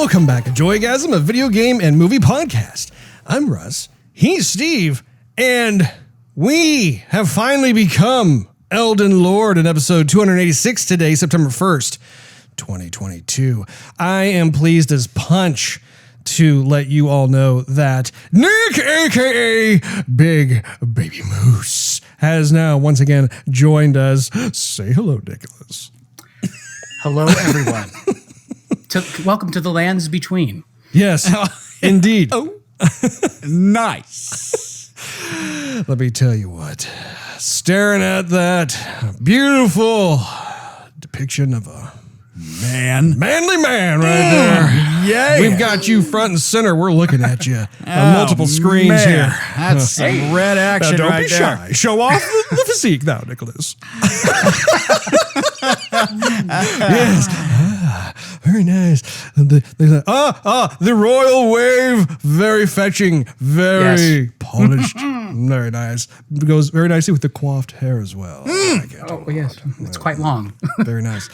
Welcome back to Joygasm, a video game and movie podcast. I'm Russ, he's Steve, and we have finally become Elden Lord in episode 286 today, September 1st, 2022. I am pleased as punch to let you all know that Nick, aka Big Baby Moose, has now once again joined us. Say hello, Nicholas. Hello, everyone. Welcome to the lands between. Yes, indeed. Oh, nice. Let me tell you what. Staring at that beautiful depiction of a manly man right there. Yeah. We've got you front and center. We're looking at you on multiple screens here. That's some red action Don't right be there. shy. Show off the physique now, Nicholas. Yes. Very nice. The royal wave. Very fetching. Very polished. Very nice. It goes very nicely with the coiffed hair as well. Oh, yes. It's quite long. Very nice.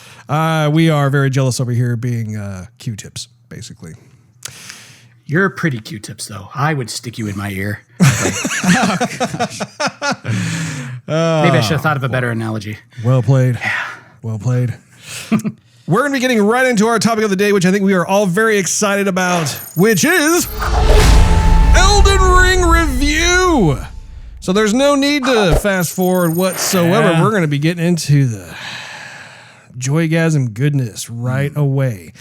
We are very jealous over here being Q-tips, basically. You're pretty Q-tips, though. I would stick you in my ear. Maybe I should have thought of a better analogy. Well played. Yeah. Well played. We're going to be getting right into our topic of the day, which I think we are all very excited about, which is Elden Ring review. So there's no need to fast forward whatsoever. Yeah. We're going to be getting into the Joygasm goodness right away.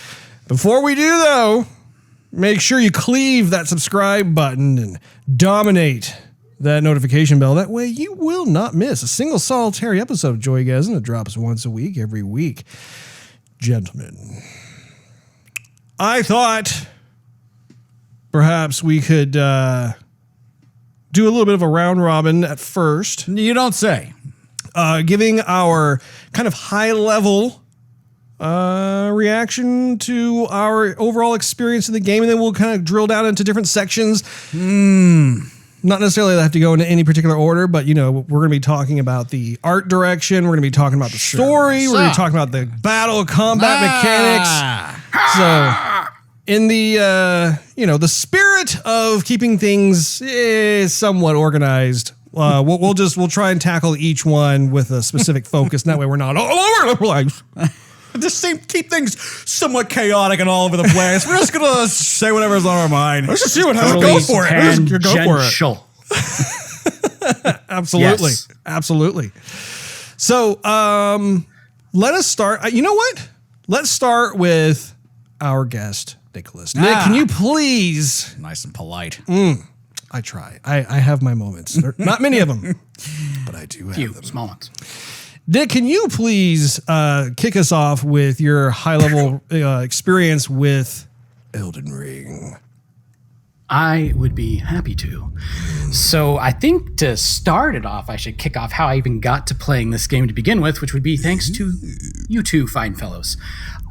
Before we do, though, make sure you cleave that subscribe button and dominate that notification bell. That way you will not miss a single solitary episode of Joygasm that drops once a week, every week. Gentlemen, I thought perhaps we could do a little bit of a round robin at first. You don't say. Giving our kind of high level reaction to our overall experience in the game, and then we'll kind of drill down into different sections. Not necessarily have to go into any particular order, but, you know, we're going to be talking about the art direction. We're going to be talking about the story. We're going to be talking about the battle combat mechanics. So in the, the spirit of keeping things somewhat organized, we'll try and tackle each one with a specific focus. And that way we're not all over the place. Just keep things somewhat chaotic and all over the place. We're just going to say whatever's on our mind. Let's just see what happens. Totally Go for it. Go for it. Absolutely. Yes. Absolutely. So let us start. You know what? Let's start with our guest, Nicholas. Nick, can you please? Nice and polite. I try. I have my moments. Not many of them, but I do have them. Small ones. Dick, can you please kick us off with your high-level experience with Elden Ring? I would be happy to. So I think to start it off, I should kick off how I even got to playing this game to begin with, which would be thanks to you two fine fellows.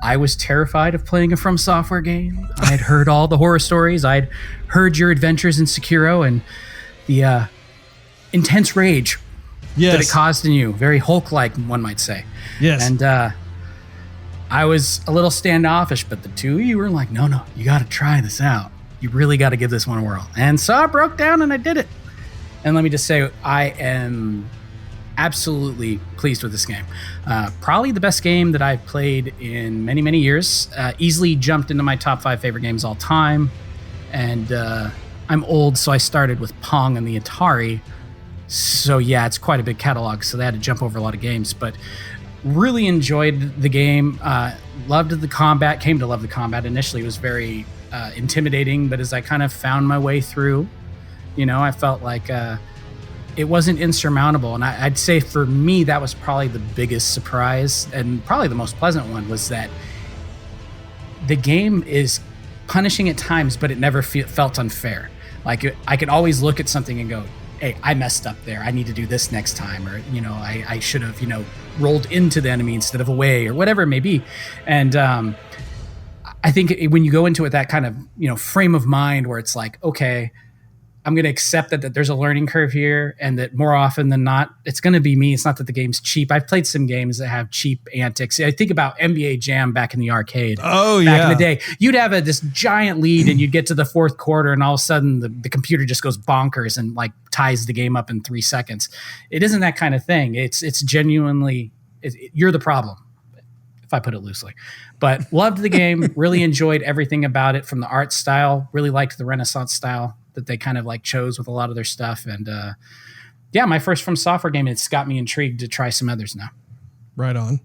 I was terrified of playing a From Software game. I'd heard all the horror stories. I'd heard your adventures in Sekiro and the intense rage that it caused in you. Very Hulk-like, one might say. Yes. And I was a little standoffish, but the two of you were like, no, you got to try this out. You really got to give this one a whirl. And so I broke down and I did it. And let me just say, I am absolutely pleased with this game. Probably the best game that I've played in many, many years. Easily jumped into my top 5 favorite games all time. And I'm old, so I started with Pong and the Atari. So yeah, it's quite a big catalog, so they had to jump over a lot of games, but really enjoyed the game. Loved the combat, came to love the combat. Initially, it was very intimidating, but as I kind of found my way through, I felt like it wasn't insurmountable. And I'd say for me, that was probably the biggest surprise and probably the most pleasant one, was that the game is punishing at times, but it never felt unfair. Like I could always look at something and go, hey, I messed up there. I need to do this next time. Or, I should have, rolled into the enemy instead of away, or whatever it may be. And I think when you go into it, that kind of, frame of mind where it's like, okay, I'm going to accept that there's a learning curve here, and that more often than not, it's going to be me. It's not that the game's cheap. I've played some games that have cheap antics. I think about NBA Jam back in the arcade. Oh, back in the day. You'd have this giant lead, and you'd get to the fourth quarter, and all of a sudden the computer just goes bonkers and like ties the game up in 3 seconds. It isn't that kind of thing. It's genuinely, you're the problem, if I put it loosely. But loved the game, really enjoyed everything about it, from the art style, really liked the Renaissance style that they kind of like chose with a lot of their stuff. And yeah, my first From Software game, it's got me intrigued to try some others now. Right on.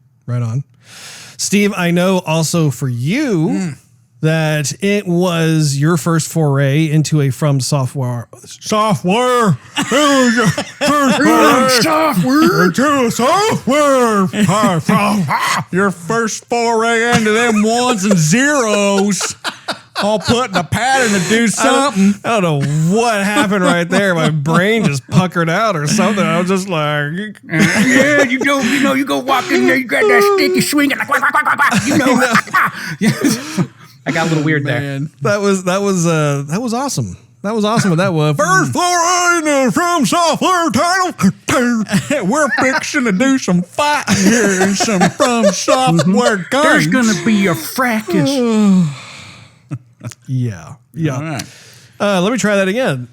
Steve, I know also for you that it was your first foray into a From Software. Software. Your first foray into them ones and zeros. All putting a pattern to do something. I don't know what happened right there. My brain just puckered out or something. I was just like, yeah, you go walk in there, you got that stick, you swing it like, quack, quack, quack, quack, you know. I got a little weird there. That was awesome. That was awesome. With that was first foray into From Software title. We're fixing to do some fighting here in some From Software games. There's gonna be a fracas. Yeah. All right. Let me try that again.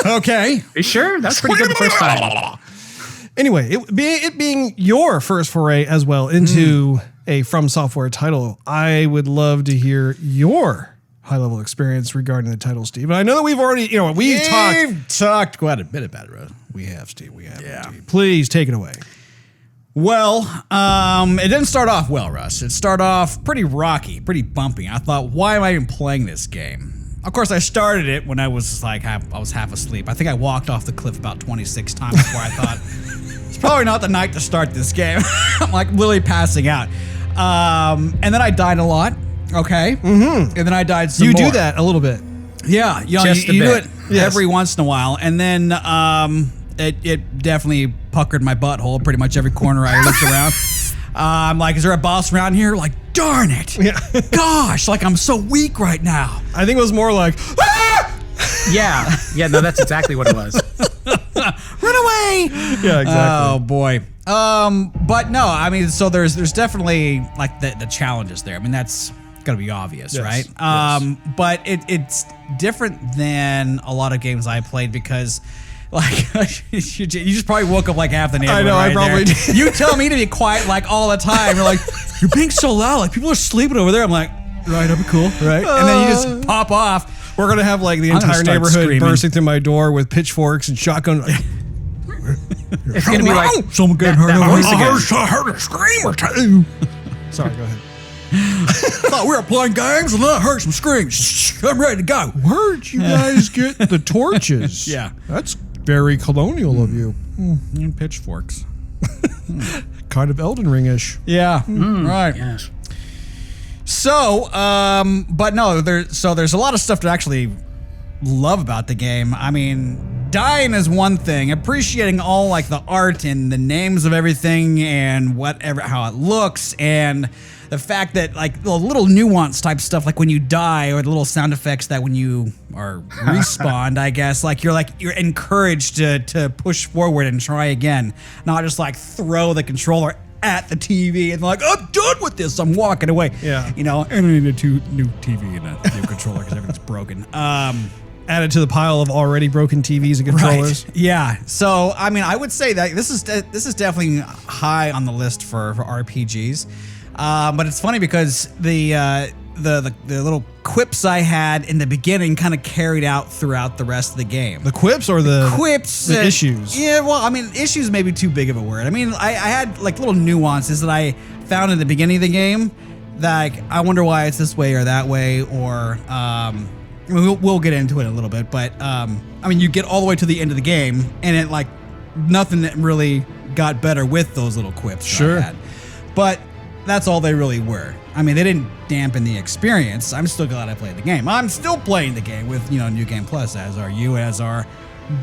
Okay. You sure? That's pretty good the first time. Anyway, it being your first foray as well into a From Software title, I would love to hear your high-level experience regarding the title, Steve. And I know that we've already, we've talked quite a bit about it, Russ. We have, Steve. We have. Yeah. Indeed. Please take it away. Well, it didn't start off well, Russ. It started off pretty rocky, pretty bumpy. I thought, why am I even playing this game? Of course, I started it when I was like, I was half asleep. I think I walked off the cliff about 26 times before I thought, it's probably not the night to start this game. I'm like literally passing out. And then I died a lot. Okay. Mm-hmm. And then I died some more. You do that a little bit. Yeah. You do it every once in a while. And then it definitely puckered my butthole pretty much every corner I looked around. I'm like, is there a boss around here? Like, darn it. Yeah. Gosh, like I'm so weak right now. I think it was more like, ah! Yeah, no, that's exactly what it was. Run away. Yeah, exactly. Oh boy. But no, I mean, so there's definitely like the challenges there. I mean, that's gonna be obvious, Yes, right? yes. But it's different than a lot of games I played because like you just probably woke up like half the neighborhood. I know, right I probably there. did. You tell me to be quiet like all the time. You're like, you're being so loud, like people are sleeping over there. I'm like, right, that'd be cool, right? And then you just pop off. We're going to have like the I'm gonna entire start neighborhood screaming. bursting through my door with pitchforks and shotgun. It's gonna be like someone getting hurt. that voice I heard a scream or two. Sorry, go ahead. Thought we were playing games and then I heard some screams. I'm ready to go. Where'd you guys get the torches? Yeah. That's very colonial of you. And pitchforks. Kind of Elden Ring-ish. Yeah. Right. yes. So, but no, there's a lot of stuff to actually love about the game. I mean, dying is one thing. Appreciating all like the art and the names of everything and whatever, how it looks, and the fact that like the little nuance type stuff, like when you die, or the little sound effects that when you are respawned, I guess, like you're encouraged to push forward and try again, not just like throw the controller at the TV and like, I'm done with this, I'm walking away. Yeah. You know, and I need a new TV and a new controller because everything's broken. Added to the pile of already broken TVs and controllers. Right. Yeah. So, I mean, I would say that this is definitely high on the list for RPGs. But it's funny because the little quips I had in the beginning kind of carried out throughout the rest of the game. The quips or the quips, the issues? Yeah, well, I mean, issues may be too big of a word. I mean, I had like little nuances that I found in the beginning of the game. Like, I wonder why it's this way or that way, or we'll get into it a little bit. But I mean, you get all the way to the end of the game, and it like nothing that really got better with those little quips. Sure. That I had. But that's all they really were. I mean, they didn't dampen the experience. I'm still glad I played the game. I'm still playing the game with, New Game Plus, as are you, as our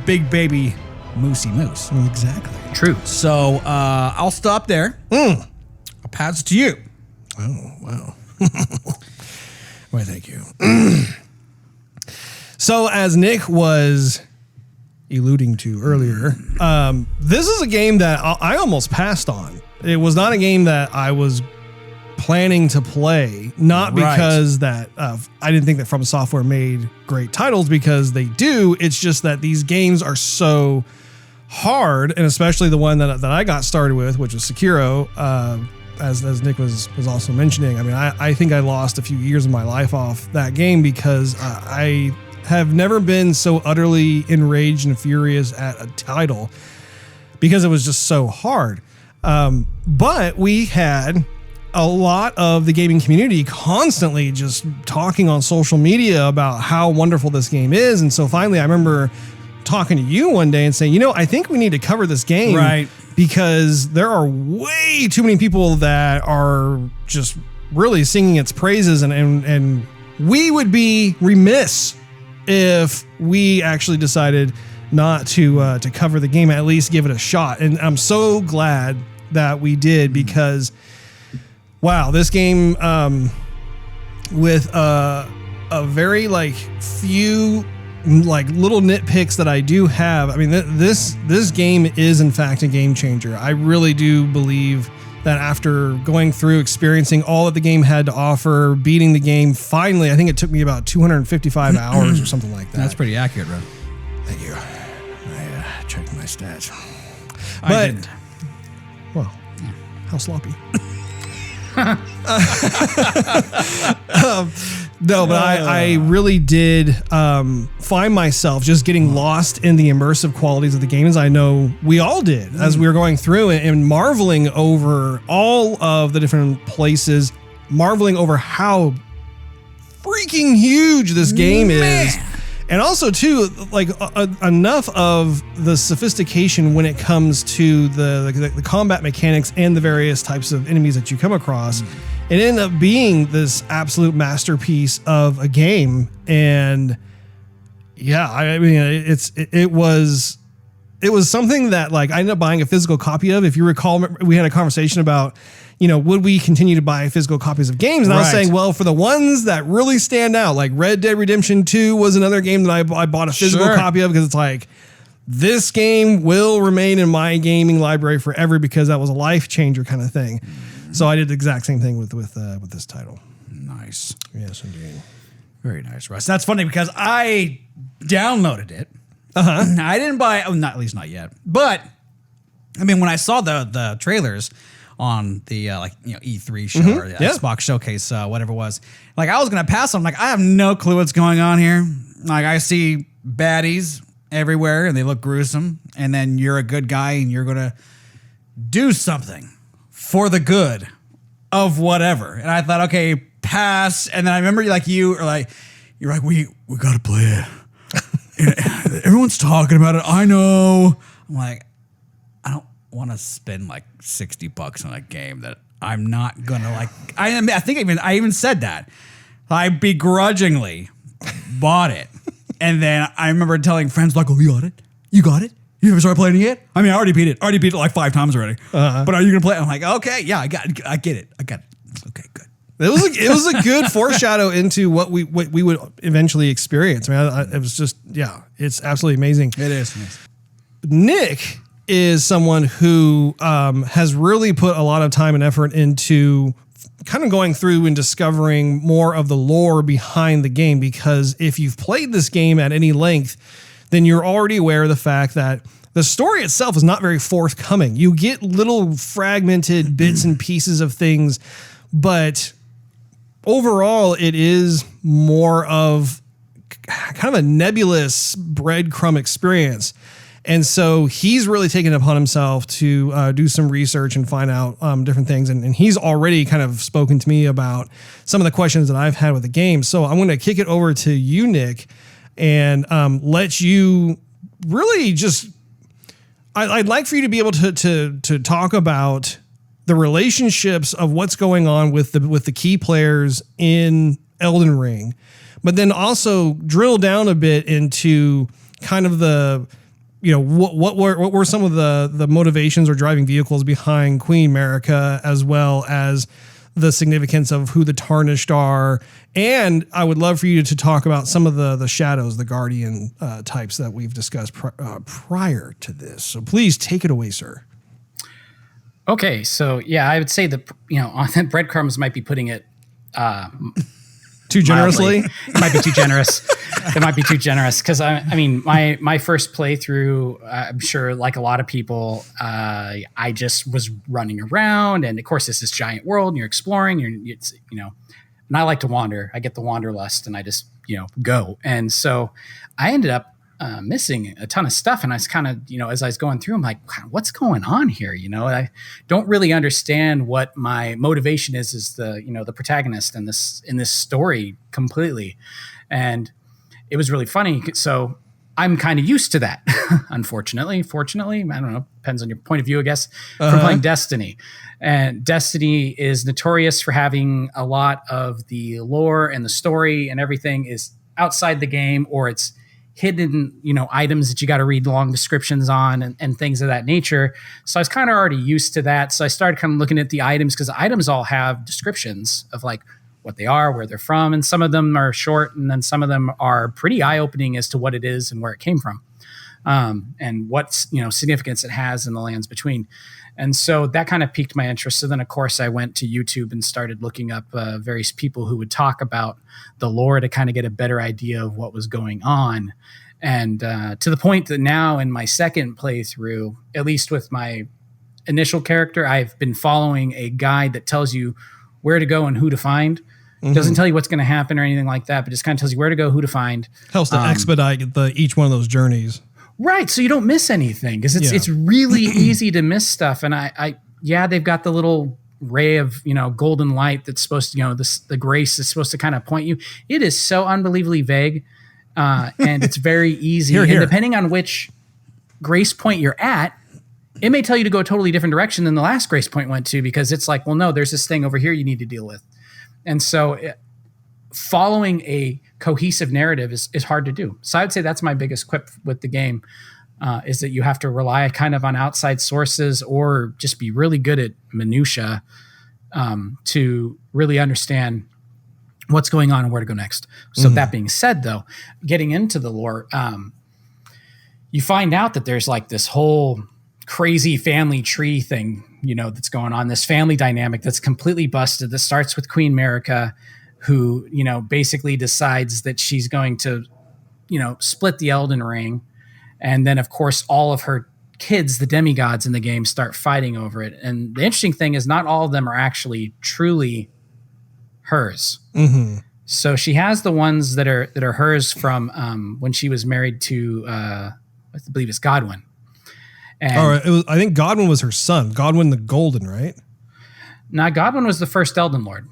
big baby Moosey Moose. Exactly. True. So I'll stop there. I'll pass it to you. Oh, wow. Why, thank you. So as Nick was alluding to earlier, this is a game that I almost passed on. It was not a game that I was planning to play, not because that I didn't think that From Software made great titles, because they do. It's just that these games are so hard, and especially the one that I got started with, which was Sekiro, as Nick was also mentioning. I mean, I think I lost a few years of my life off that game because I have never been so utterly enraged and furious at a title because it was just so hard. But we had a lot of the gaming community constantly just talking on social media about how wonderful this game is. And so finally, I remember talking to you one day and saying, I think we need to cover this game. Right. Because there are way too many people that are just really singing its praises. And we would be remiss if we actually decided not to cover the game, at least give it a shot. And I'm so glad that we did, because wow, this game with a very few little nitpicks that I do have. I mean, this game is in fact a game changer. I really do believe that after going through, experiencing all that the game had to offer, beating the game, finally, I think it took me about 255 hours or something like that. That's pretty accurate, Russ. Thank you. I checked my stats. I didn't. Well, how sloppy. No, but I really did find myself just getting lost in the immersive qualities of the game, as I know we all did as we were going through and marveling over all of the different places, marveling over how freaking huge this game is. And also, too, enough of the sophistication when it comes to the combat mechanics and the various types of enemies that you come across. It ended up being this absolute masterpiece of a game. And yeah, I mean, it was something that I ended up buying a physical copy of. If you recall, we had a conversation about, would we continue to buy physical copies of games? And I was saying, well, for the ones that really stand out, like Red Dead Redemption 2 was another game that I bought a physical copy of, because it's this game will remain in my gaming library forever, because that was a life changer kind of thing. So I did the exact same thing with this title. Nice. Yes, indeed. Very nice, Russ. That's funny because I downloaded it. I didn't buy, at least not yet. But I mean, when I saw the trailers on the E3 show or the Xbox showcase, whatever it was, I was gonna pass on. I have no clue what's going on here. I see baddies everywhere and they look gruesome, and then you're a good guy and you're gonna do something for the good of whatever. And I thought, okay, pass. And then I remember you're like, we gotta play it. Everyone's talking about it. I know. I'm like, I don't want to spend $60 on a game that I'm not gonna I think I even said that. I begrudgingly bought it. And then I remember telling friends oh, you got it? You got it? You never started playing it yet? I mean, I already beat it. 5 times already. But are you gonna play it? I'm like, okay, yeah, I get it. Okay, good. It was a good foreshadow into what we would eventually experience. I mean, it was just, it's absolutely amazing. It is. Yes. Nick is someone who has really put a lot of time and effort into kind of going through and discovering more of the lore behind the game, because if you've played this game at any length, then you're already aware of the fact that the story itself is not very forthcoming. You get little fragmented bits and pieces of things, but overall it is more of kind of a nebulous breadcrumb experience. And so he's really taken it upon himself to do some research and find out different things. And he's already kind of spoken to me about some of the questions that I've had with the game. So I'm going to kick it over to you, Nick, and let you really just, I'd like for you to be able to talk about the relationships of what's going on with the key players in Elden Ring, but then also drill down a bit into kind of the, what were some of the motivations or driving vehicles behind Queen Marika, as well as the significance of who the Tarnished are. And I would love for you to talk about some of the shadows, the guardian types that we've discussed prior to this. So please take it away, sir. Okay, so yeah, I would say that, on that breadcrumbs might be putting it too generously. Mildly. It might be too generous. It might be too generous because I mean, my first playthrough, I'm sure, like a lot of people, I just was running around, and of course, this is giant world, and you're exploring. And I like to wander. I get the wanderlust, and I just go. And so I ended up missing a ton of stuff, and I was kind of as I was going through, I'm like, what's going on here? I don't really understand what my motivation is the protagonist in this story completely. And it was really funny. So I'm kind of used to that. Unfortunately, fortunately, I don't know, depends on your point of view, I guess, from playing Destiny. And Destiny is notorious for having a lot of the lore and the story and everything is outside the game, or it's hidden, items that you got to read long descriptions on and things of that nature. So I was kind of already used to that. So I started kind of looking at the items, because the items all have descriptions of like what they are, where they're from. And some of them are short, and then some of them are pretty eye-opening as to what it is and where it came from. And what, significance it has in the lands between. And so that kind of piqued my interest. So then, of course, I went to YouTube and started looking up various people who would talk about the lore to kind of get a better idea of what was going on. And to the point that now in my second playthrough, at least with my initial character, I've been following a guide that tells you where to go and who to find. Mm-hmm. Doesn't tell you what's going to happen or anything like that, but just kind of tells you where to go, who to find. Helps to expedite each one of those journeys. Right, so you don't miss anything, because it's really easy to miss stuff. And they've got the little ray of golden light that's supposed to the grace is supposed to kind of point you. It is so unbelievably vague, and it's very easy. And depending on which grace point you're at, it may tell you to go a totally different direction than the last grace point went to, because it's like, well, no, there's this thing over here you need to deal with. And so following a cohesive narrative is hard to do. So I would say that's my biggest quip with the game, is that you have to rely kind of on outside sources, or just be really good at minutia to really understand what's going on and where to go next. So that being said, though, getting into the lore, you find out that there's like this whole crazy family tree thing, that's going on, this family dynamic that's completely busted, that starts with Queen Marika, who, basically decides that she's going to, split the Elden Ring. And then, of course, all of her kids, the demigods in the game, start fighting over it. And the interesting thing is not all of them are actually truly hers. Mm-hmm. So she has the ones that are hers from when she was married to, I believe it's Godwin. And all right, I think Godwin was her son. Godwin the Golden, right? No, Godwin was the first Elden Lord.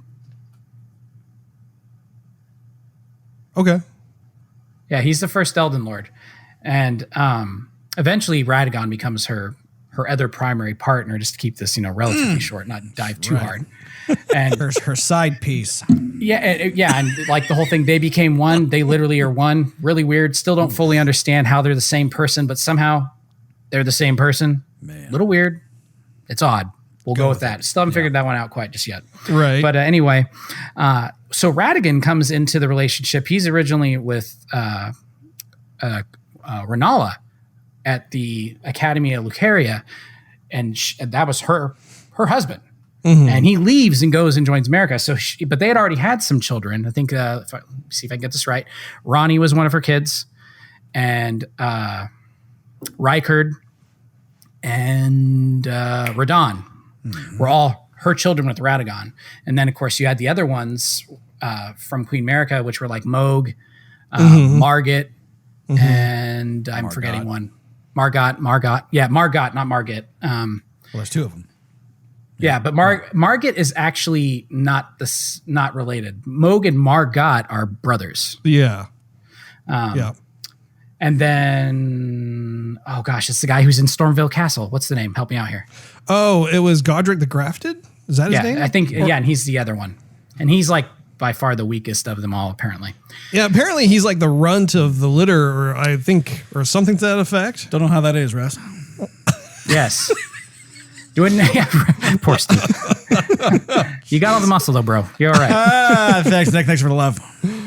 Okay. Yeah, he's the first Elden Lord. And eventually Radagon becomes her other primary partner, just to keep this, relatively short, not dive too hard. And her side piece. Yeah, and like the whole thing, they became one. They literally are one. Really weird. Still don't fully understand how they're the same person, but somehow they're the same person. Man. Little weird. It's odd. We'll go with that. Still haven't figured that one out quite just yet. Right. But anyway, so Radagon comes into the relationship. He's originally with Renala at the Academy of Lucaria, and that was her husband. Mm-hmm. And he leaves and goes and joins Marika. So, but they had already had some children. I think, see if I can get this right. Ronnie was one of her kids, and Rykard and Radon were all her children with Radagon. And then, of course, you had the other ones from Queen Marika, which were like Moog, Margit, and I'm forgetting one. Margot. Yeah, Margot, not Margit. Well, there's two of them. Yeah, but Margit is actually not related. Moog and Margot are brothers. Yeah. Yeah. And then, oh gosh, it's the guy who's in Stormville Castle. What's the name? Help me out here. Oh, it was Godric the Grafted? Is that his name? I think, and he's the other one. And he's like by far the weakest of them all, apparently. Yeah, apparently he's like the runt of the litter, or something to that effect. Don't know how that is, Russ. Yes. Poor Steve. You got all the muscle though, bro. You're all right. Thanks, Nick. Thanks for the love.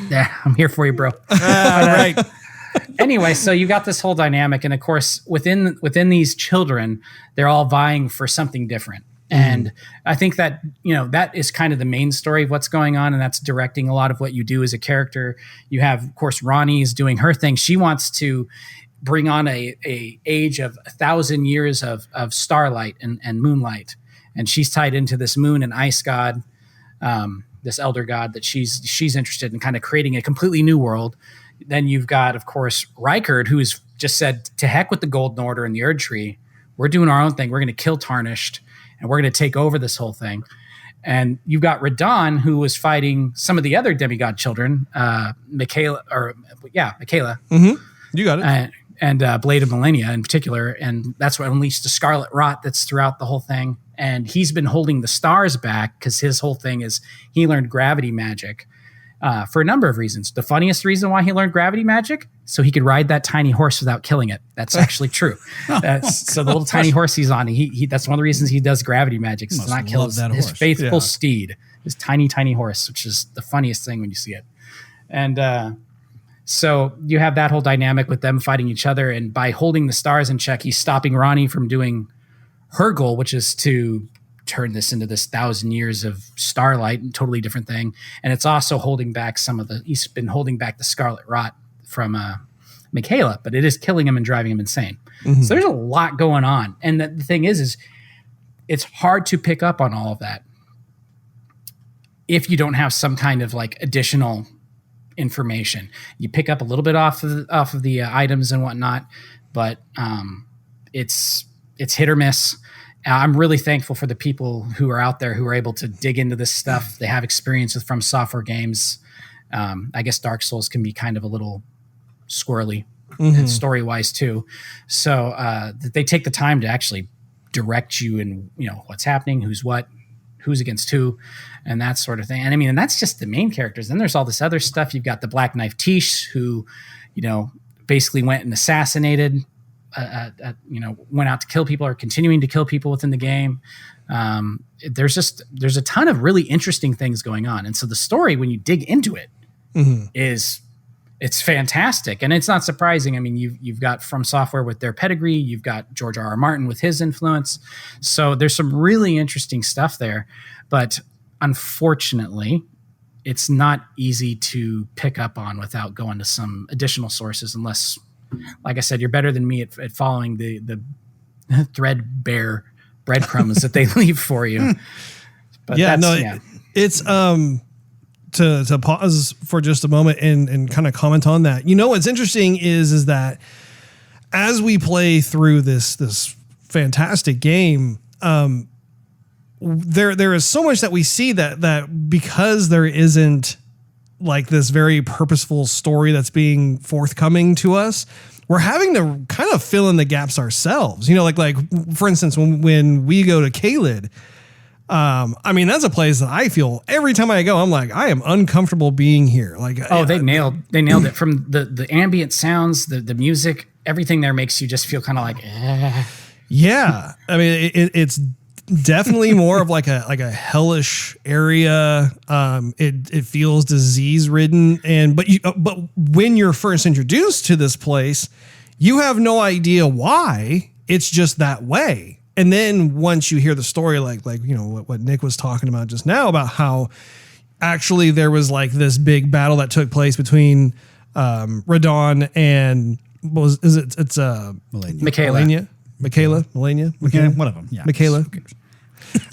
Yeah, I'm here for you, bro. All right. Anyway, so you got this whole dynamic, and of course, within these children, they're all vying for something different. And I think that, that is kind of the main story of what's going on, and that's directing a lot of what you do as a character. You have, of course, Ronnie's doing her thing. She wants to bring on a age of 1,000 years of starlight and moonlight, and she's tied into this moon and ice god, this elder god that she's interested in kind of creating a completely new world. Then you've got, of course, Rykard, who's just said, to heck with the Golden Order and the Erd Tree. We're doing our own thing. We're going to kill Tarnished, and we're going to take over this whole thing. And you've got Radon, who was fighting some of the other demigod children, Michaela. Mm-hmm. You got it. And Blade of Millennia in particular. And that's what unleashed the Scarlet Rot that's throughout the whole thing. And he's been holding the stars back because his whole thing is he learned gravity magic. For a number of reasons. The funniest reason why he learned gravity magic, so he could ride that tiny horse without killing it. That's actually true. So the little tiny horse he's on, he that's one of the reasons he does gravity magic, is to not kill his faithful steed, his tiny horse, which is the funniest thing when you see it. And so you have that whole dynamic with them fighting each other, and by holding the stars in check, he's stopping Ronnie from doing her goal, which is to turn into this 1,000 years of starlight, and totally different thing. And it's also holding back he's been holding back the Scarlet Rot from Michaela, but it is killing him and driving him insane. Mm-hmm. So there's a lot going on. And the thing is it's hard to pick up on all of that if you don't have some kind of like additional information. You pick up a little bit off of the items and whatnot, but it's hit or miss. I'm really thankful for the people who are out there who are able to dig into this stuff. They have experience with From Software games. I guess Dark Souls can be kind of a little squirrely and story-wise too. So they take the time to actually direct you in, what's happening, who's against who, and that sort of thing. And I mean, and that's just the main characters. Then there's all this other stuff. You've got the Black Knife Tish, who, basically went and assassinated went out to kill people or continuing to kill people within the game. There's a ton of really interesting things going on. And so the story, when you dig into it, it's fantastic. And it's not surprising. I mean, you've got From Software with their pedigree. You've got George R.R. Martin with his influence. So there's some really interesting stuff there. But unfortunately, it's not easy to pick up on without going to some additional sources, unless, like I said, you're better than me at following the threadbare breadcrumbs that they leave for you. But it's to pause for just a moment and kind of comment on that. What's interesting is that as we play through this fantastic game, there is so much that we see that because there isn't like this very purposeful story that's being forthcoming to us, we're having to kind of fill in the gaps ourselves. Like for instance, when we go to Caelid, I mean, that's a place that I feel every time I go, I'm like, I am uncomfortable being here. Like, they nailed it from the ambient sounds, the music, everything there makes you just feel kind of like, yeah. I mean, it's definitely more of like a hellish area. It feels disease ridden, but when you're first introduced to this place, you have no idea why. It's just that way. And then once you hear the story, like what Nick was talking about just now, about how actually there was like this big battle that took place between Radon and Michaela, one of them. Yeah. Michaela.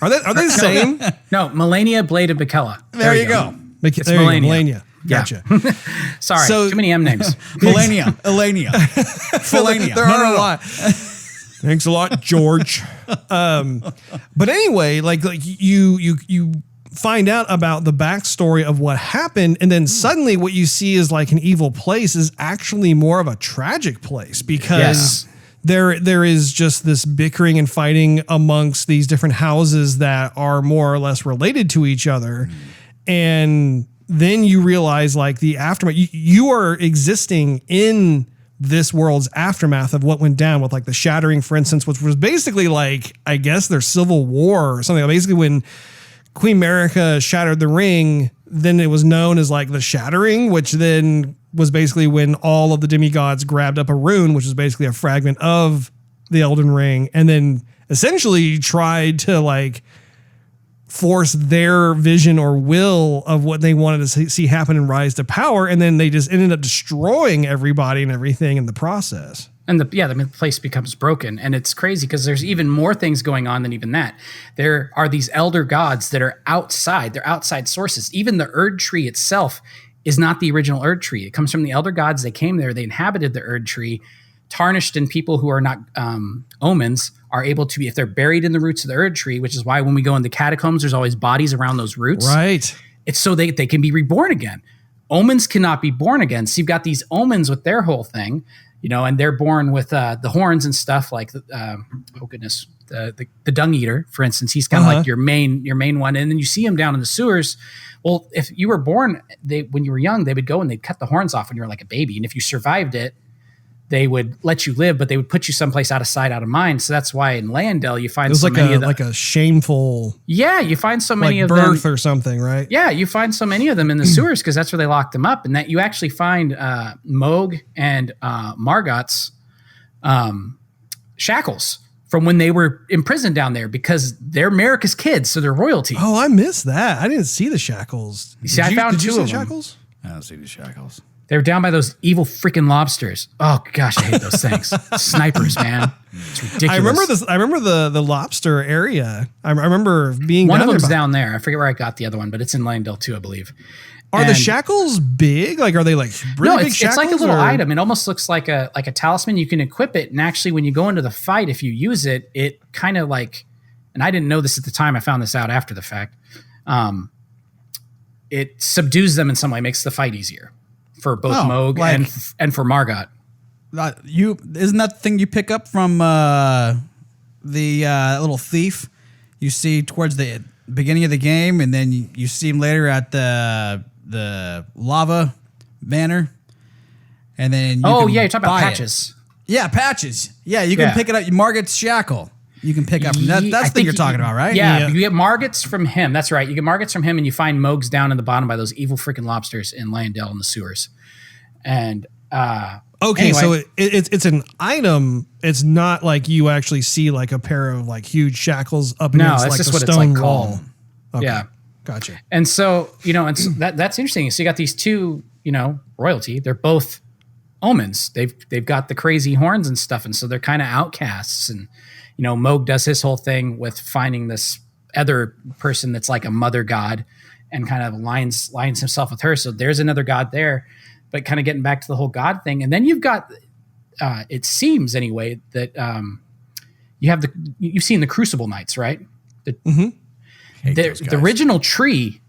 Are they the same? No, Melania, Blade of Michaela. There you go. It's Melania. Gotcha. Yeah. Sorry, too many M names. Melania, Elania, Felania. There are a lot. Thanks a lot, George. But anyway, like you find out about the backstory of what happened, and then suddenly what you see is like an evil place is actually more of a tragic place, because there is just this bickering and fighting amongst these different houses that are more or less related to each other. And then you realize like the aftermath, you are existing in this world's aftermath of what went down with like the Shattering, for instance, which was basically like, I guess their civil war or something. Basically when Queen Marika shattered the ring, then it was known as like the Shattering, which then was basically when all of the demigods grabbed up a rune, which is basically a fragment of the Elden Ring, and then essentially tried to like force their vision or will of what they wanted to see happen and rise to power. And then they just ended up destroying everybody and everything in the process. And the place becomes broken. And it's crazy because there's even more things going on than even that. There are these elder gods that are outside. They're outside sources. Even the Erd tree itself is not the original Erd tree. It comes from the elder gods. They came there. They inhabited the Erd tree. Tarnished and people who are not omens are able to be, if they're buried in the roots of the Erd tree, which is why when we go in the catacombs, there's always bodies around those roots. Right. It's so they can be reborn again. Omens cannot be born again. So you've got these omens with their whole thing, and they're born with the horns and stuff like, the dung eater, for instance. He's kind of like your main one. And then you see him down in the sewers. Well, if you were born, when you were young, they would go and they'd cut the horns off when you were like a baby. And if you survived it, they would let you live, but they would put you someplace out of sight, out of mind. So that's why in Landell you find so many of them. Like a shameful. Yeah, you find so many like of them. birth or something, right? Yeah, you find so many of them in the sewers because that's where they locked them up, and that you actually find Moog and Margot's shackles from when they were imprisoned down there because they're Marika's kids, so they're royalty. Oh, I missed that. I didn't see the shackles. I found did you two see of the them. shackles? I don't see the shackles. They were down by those evil freaking lobsters. Oh gosh, I hate those things. Snipers, man. It's ridiculous. I remember the lobster area. I remember being one down of them's there. down there. I forget where I got the other one, but it's in Langdale too, I believe. Are the shackles big? Like, are they like really big shackles? It's like a little item. It almost looks like a talisman. You can equip it, and actually, when you go into the fight, if you use it, it kind of like, and I didn't know this at the time. I found this out after the fact. It subdues them in some way, makes the fight easier for both Moog and for Margot. Isn't that the thing you pick up from the little thief you see towards the beginning of the game, and then you see him later at the lava manor, and then you're talking about Patches. Yeah, Patches. Yeah, you can pick it up. Margot's shackle. You can pick up from that. That's the thing you're talking about, right? Yeah, you get Margot's from him. That's right. You get Margot's from him, and you find Moog's down in the bottom by those evil freaking lobsters in Landell in the sewers. And okay, so it's an item. It's not like you actually see like a pair of like huge shackles up against like the stone wall. Okay. Yeah, gotcha. And so that's interesting. So you got these two, royalty. They're both omens. They've got the crazy horns and stuff, and so they're kind of outcasts. And Moog does his whole thing with finding this other person that's like a mother god, and kind of lines himself with her. So there's another god there. But kind of getting back to the whole God thing. And then you've got, it seems anyway, that you've seen the Crucible Knights, right? The original tree,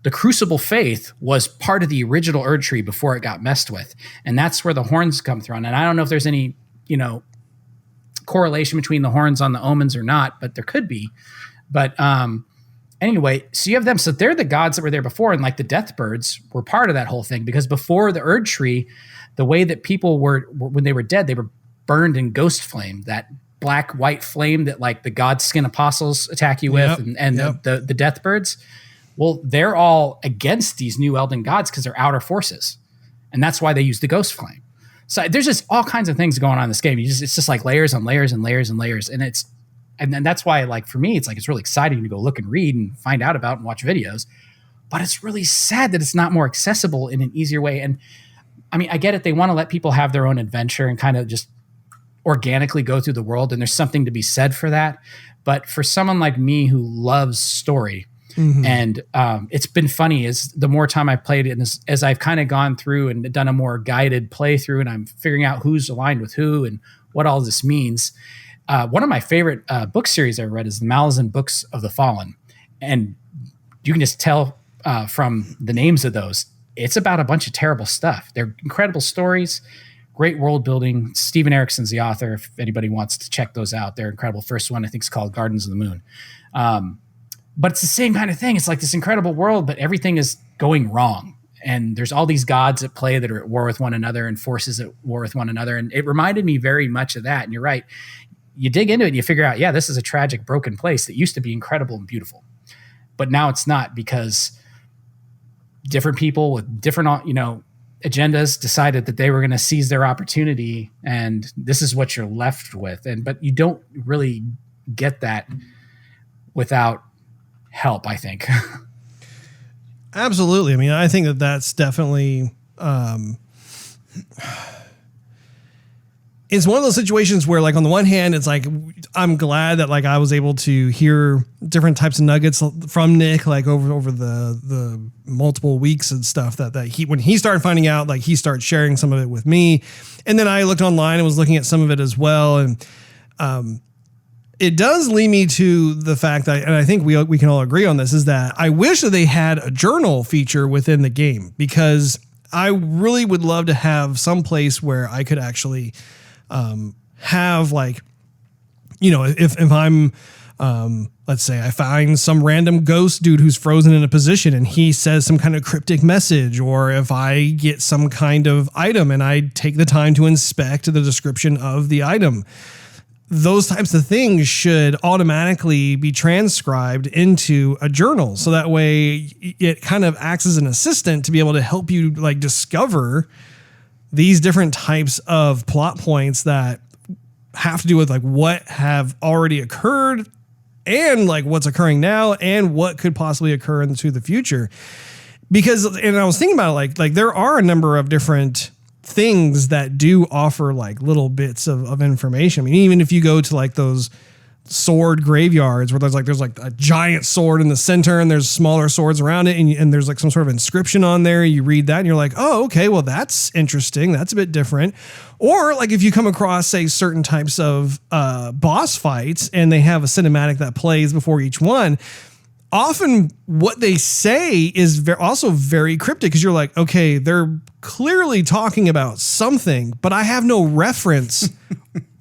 the Crucible Faith, was part of the original Erd tree before it got messed with. And that's where the horns come from. And I don't know if there's any, correlation between the horns on the omens or not, but there could be. But anyway, so you have them. So they're the gods that were there before, and like the death birds were part of that whole thing, because before the Erd tree, the way that people were when they were dead, they were burned in ghost flame, that black white flame that like the god skin apostles attack you with, and the death birds. Well, they're all against these new Elden gods because they're outer forces, and that's why they use the ghost flame. So there's just all kinds of things going on in this game. It's just like layers and layers and layers and layers, and then that's why, like, for me, it's really exciting to go look and read and find out about and watch videos. But it's really sad that it's not more accessible in an easier way. And I mean, I get it. They want to let people have their own adventure and kind of just organically go through the world. And there's something to be said for that. But for someone like me who loves story, and it's been funny as the more time I've played it, and as I've kind of gone through and done a more guided playthrough, and I'm figuring out who's aligned with who and what all this means. One of my favorite book series I've read is the Malazan Books of the Fallen. And you can just tell from the names of those, it's about a bunch of terrible stuff. They're incredible stories, great world building. Steven Erickson's the author, if anybody wants to check those out. They're incredible. First one, I think, is called Gardens of the Moon. But it's the same kind of thing. It's like this incredible world, but everything is going wrong. And there's all these gods at play that are at war with one another and forces at war with one another. And it reminded me very much of that. And you're right. You dig into it and you figure out, this is a tragic, broken place that used to be incredible and beautiful. but now it's not, because different people with different, agendas decided that they were going to seize their opportunity, and this is what you're left with. But you don't really get that without help, I think. Absolutely. I mean, I think that that's definitely, it's one of those situations where, like, on the one hand, it's like, I'm glad that, like, I was able to hear different types of nuggets from Nick, like over the multiple weeks and stuff that he, when he started finding out, like, he started sharing some of it with me. And then I looked online and was looking at some of it as well. And, it does lead me to the fact that, and I think we can all agree on this, is that I wish that they had a journal feature within the game, because I really would love to have some place where I could actually have, like, if I'm, let's say I find some random ghost dude who's frozen in a position and he says some kind of cryptic message, or if I get some kind of item and I take the time to inspect the description of the item, those types of things should automatically be transcribed into a journal. So that way it kind of acts as an assistant to be able to help you, like, discover these different types of plot points that have to do with, like, what have already occurred and, like, what's occurring now and what could possibly occur into the future. Because, and I was thinking about it, like there are a number of different things that do offer, like, little bits of information. I mean, even if you go to, like, those sword graveyards where there's like a giant sword in the center and there's smaller swords around it, and there's, like, some sort of inscription on there, you read that and you're like, oh, okay, well, that's interesting. That's a bit different. Or, like, if you come across, say, certain types of boss fights and they have a cinematic that plays before each one, often what they say is also very cryptic, because you're like, okay, they're clearly talking about something, but I have no reference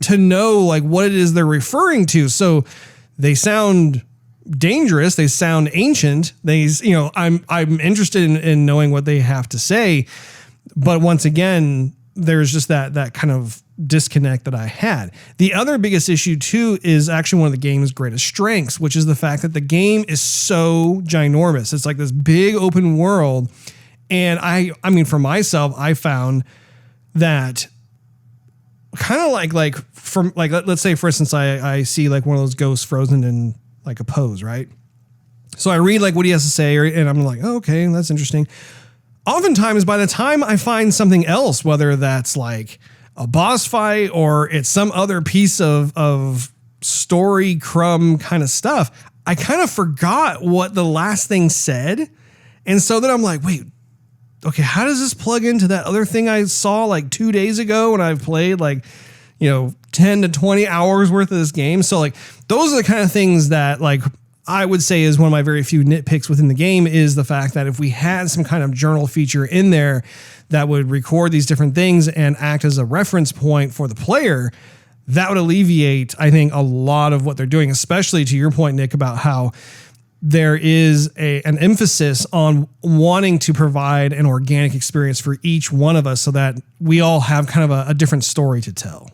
to know, like, what it is they're referring to. So they sound dangerous. They sound ancient. I'm interested in knowing what they have to say. But once again, there's just that kind of disconnect that I had. The other biggest issue too is actually one of the game's greatest strengths, which is the fact that the game is so ginormous. It's like this big open world. And I mean, for myself, I found that kind of like from, like, let's say, for instance, I see, like, one of those ghosts frozen in, like, a pose, right? So I read, like, what he has to say, and I'm like, oh, okay, that's interesting. Oftentimes, by the time I find something else, whether that's, like, a boss fight or it's some other piece of story crumb kind of stuff, I kind of forgot what the last thing said. And so then I'm like, wait, okay, how does this plug into that other thing I saw, like, 2 days ago when I've played, like, 10 to 20 hours worth of this game? So, like, those are the kind of things that, like, I would say is one of my very few nitpicks within the game, is the fact that if we had some kind of journal feature in there that would record these different things and act as a reference point for the player, that would alleviate, I think, a lot of what they're doing, especially to your point, Nick, about how there is an emphasis on wanting to provide an organic experience for each one of us so that we all have kind of a different story to tell.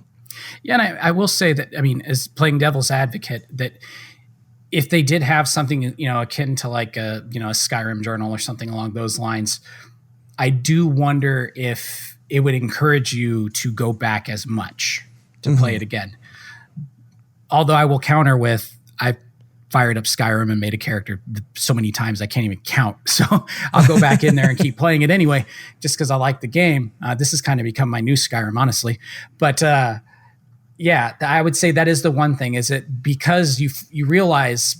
Yeah, and I will say that, I mean, as playing devil's advocate, that if they did have something, akin to, like, a Skyrim journal or something along those lines, I do wonder if it would encourage you to go back as much to play it again. Although I will counter with, I fired up Skyrim and made a character so many times I can't even count. So I'll go back in there and keep playing it anyway, just because I like the game. This has kind of become my new Skyrim, honestly. But yeah, I would say that is the one thing, is it because you realize,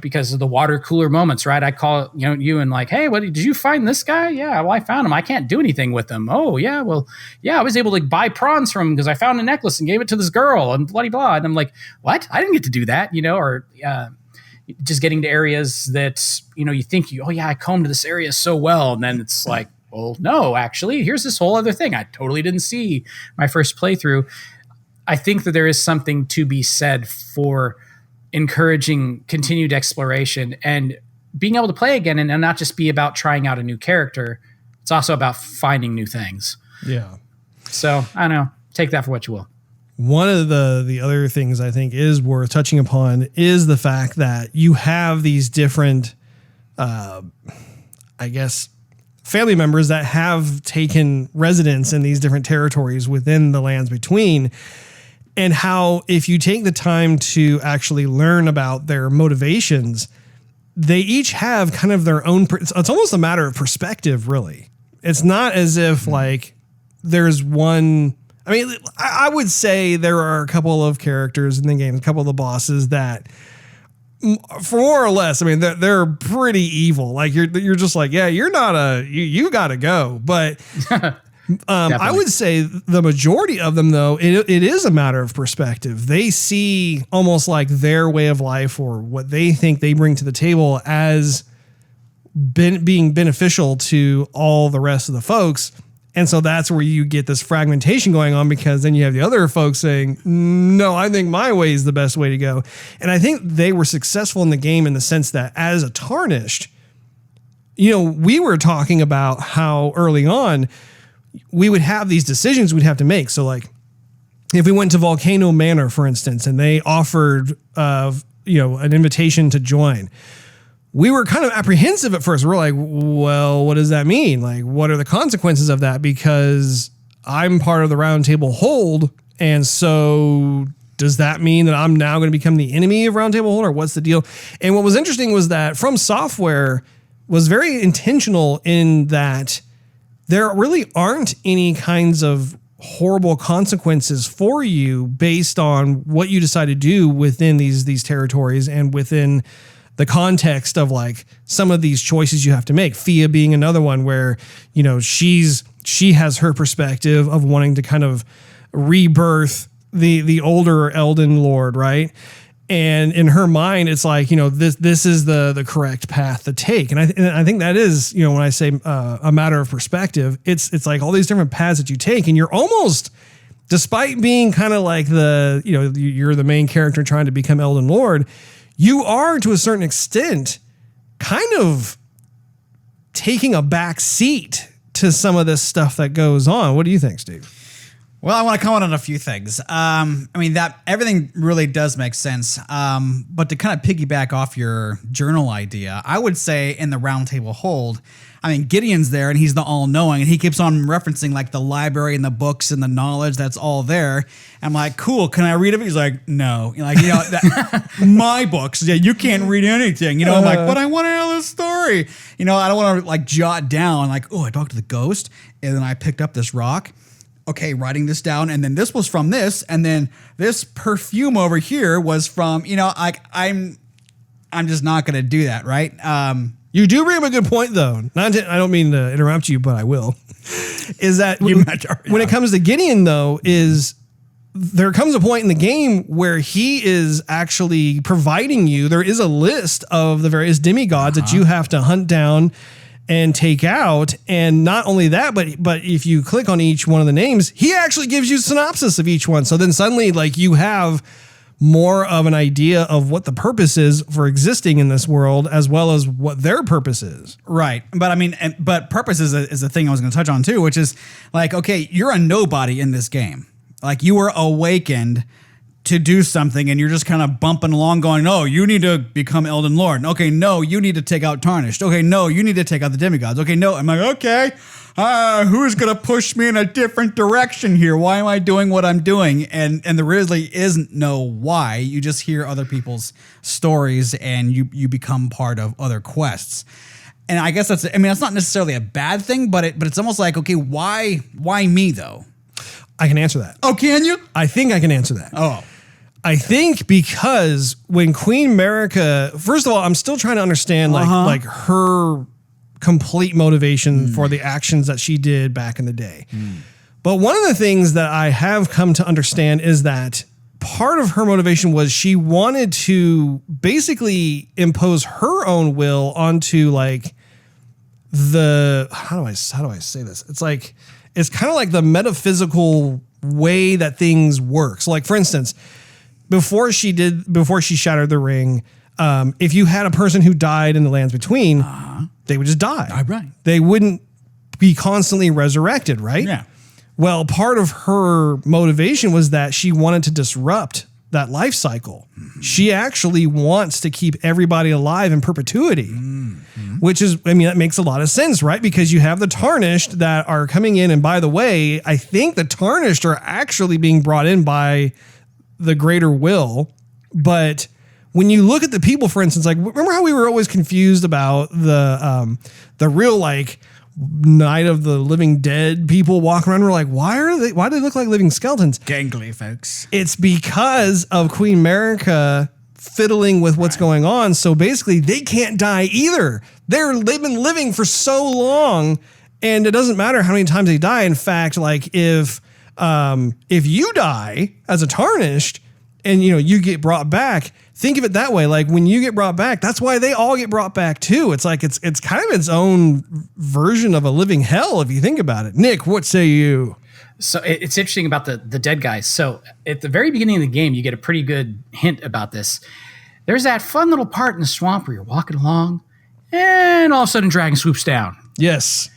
because of the water cooler moments, right? I call you and, like, hey, what did you find this guy? Yeah, well, I found him. I can't do anything with him. Oh yeah, well, yeah, I was able to buy prawns from him because I found a necklace and gave it to this girl and blah blah. And I'm like, what? I didn't get to do that, or just getting to areas that you think oh yeah, I combed this area so well, and then it's like, well, no, actually, here's this whole other thing I totally didn't see my first playthrough. I think that there is something to be said for encouraging continued exploration and being able to play again, and not just be about trying out a new character. It's also about finding new things. Yeah. So I don't know. Take that for what you will. One of the other things I think is worth touching upon is the fact that you have these different I guess, family members that have taken residence in these different territories within the lands between, and how if you take the time to actually learn about their motivations, they each have kind of their own. It's almost a matter of perspective, really. It's not as if like there's one. I mean, I would say there are a couple of characters in the game, a couple of the bosses that, for more or less, I mean, they're pretty evil. Like you're just like, yeah, you're not you got to go. But I would say the majority of them, though, it is a matter of perspective. They see almost like their way of life or what they think they bring to the table as being beneficial to all the rest of the folks. And so that's where you get this fragmentation going on, because then you have the other folks saying, no, I think my way is the best way to go. And I think they were successful in the game in the sense that as a Tarnished, we were talking about how early on we would have these decisions we'd have to make. So like if we went to Volcano Manor, for instance, and they offered, an invitation to join, we were kind of apprehensive at first. We're like, well, what does that mean? Like, what are the consequences of that? Because I'm part of the Round Table Hold. And so does that mean that I'm now going to become the enemy of Round Table Hold, or what's the deal? And what was interesting was that From Software was very intentional in that there really aren't any kinds of horrible consequences for you based on what you decide to do within these territories and within the context of like some of these choices you have to make. Fia being another one where, she has her perspective of wanting to kind of rebirth the older Elden Lord, right? And in her mind, it's like, this is the correct path to take. And I think that is, when I say a matter of perspective, it's like all these different paths that you take, and you're almost, despite being kind of like you're the main character trying to become Elden Lord, you are, to a certain extent, kind of taking a back seat to some of this stuff that goes on. What do you think, Steve? Well, I want to comment on a few things. That everything really does make sense. But to kind of piggyback off your journal idea, I would say in the Round Table Hold, Gideon's there and he's the all-knowing, and he keeps on referencing like the library and the books and the knowledge that's all there. I'm like, cool, can I read it? He's like, no. My books, you can't read anything. I'm like, but I want to know the story. I don't want to like jot down like, oh, I talked to the ghost and then I picked up this rock. Okay, writing this down, and then this was from this, and then this perfume over here was from, I'm just not going to do that, right? You do bring up a good point, though. I don't mean to interrupt you, but I will. Is that when it comes to Gideon, though, is there comes a point in the game where he is actually providing you. There is a list of the various demigods that you have to hunt down and take out. And not only that, but if you click on each one of the names, he actually gives you a synopsis of each one. So then suddenly like you have more of an idea of what the purpose is for existing in this world, as well as what their purpose is. Right. But but purpose is a thing I was going to touch on too, which is like, okay, you're a nobody in this game. Like you were awakened to do something and you're just kind of bumping along going, no, you need to become Elden Lord. Okay, no, you need to take out Tarnished. Okay, no, you need to take out the demigods. Okay, no. I'm like, okay, who's going to push me in a different direction here? Why am I doing what I'm doing? And there really isn't no why. You just hear other people's stories and you become part of other quests. And I guess that's not necessarily a bad thing, but it's almost like, okay, why me though? I can answer that. Oh, can you? I think I can answer that. Oh. I think because when Queen Marika, first of all, I'm still trying to understand like her complete motivation for the actions that she did back in the day. But one of the things that I have come to understand is that part of her motivation was she wanted to basically impose her own will onto like how do I say this? It's kind of like the metaphysical way that things work. So like, for instance, before she shattered the ring, if you had a person who died in the lands between, they would just die. Right. They wouldn't be constantly resurrected, right? Yeah. Well, part of her motivation was that she wanted to disrupt that life cycle. She actually wants to keep everybody alive in perpetuity. which is, I mean, that makes a lot of sense, right? Because you have the Tarnished that are coming in. And by the way, I think the Tarnished are actually being brought in by the greater will. But when you look at the people, for instance, like, remember how we were always confused about the real, like, Night of the Living Dead people walking around? We're like, why do they look like living skeletons? Gangly folks. It's because of Queen America fiddling with what's going on. So basically they can't die either. They've been living for so long, and it doesn't matter how many times they die. In fact, like if you die as a Tarnished and you get brought back, think of it that way. Like when you get brought back, that's why they all get brought back too. It's like it's kind of its own version of a living hell if you think about it. Nick, what say you? So it's interesting about the dead guys. So at the very beginning of the game, you get a pretty good hint about this. There's that fun little part in the swamp where you're walking along and all of a sudden dragon swoops down. Yes.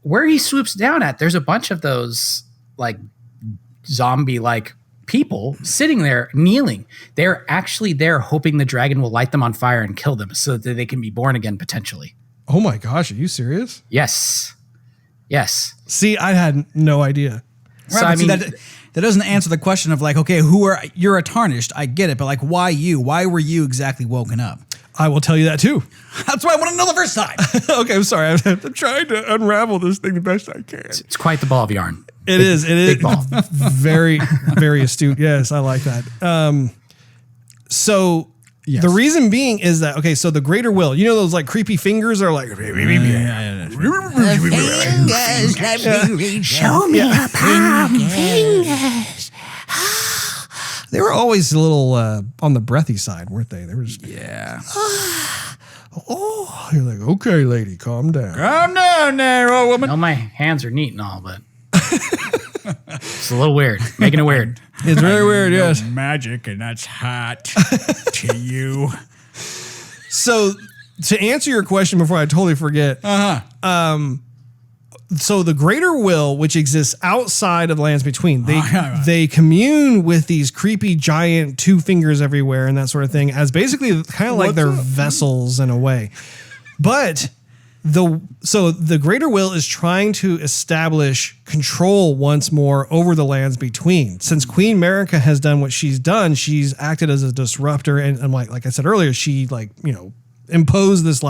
Where he swoops down at, there's a bunch of those like zombie-like people sitting there kneeling. They're actually there hoping the dragon will light them on fire and kill them so that they can be born again potentially. Oh my gosh, are you serious? Yes. See, I had no idea. Right, so I mean, that doesn't answer the question of like, okay, you're a Tarnished. I get it, but like, why you? Why were you exactly woken up? I will tell you that too. That's why I want to know the first time. Okay, I'm sorry. I'm trying to unravel this thing the best I can. It's quite the ball of yarn. It is. Big ball. Very, very astute. Yes, I like that. So yes. The reason being is that, okay, so the greater will, those like creepy fingers are like, Show me your palm fingers. they were always a little on the breathy side, weren't they? They were just, Yeah. oh, you're like, okay, lady, calm down. Calm down there, old woman. Well, my hands are neat and all, but it's a little weird. Making it weird. It's very weird, yes. Magic, and that's hot to you. So to answer your question before I totally forget, so the greater will, which exists outside of the lands between, they commune with these creepy giant two fingers everywhere and that sort of thing as basically kind of like their vessels in a way. But the greater will is trying to establish control once more over the lands between. Since Queen America has done what she's done, she's acted as a disruptor, and like I said earlier, she imposed this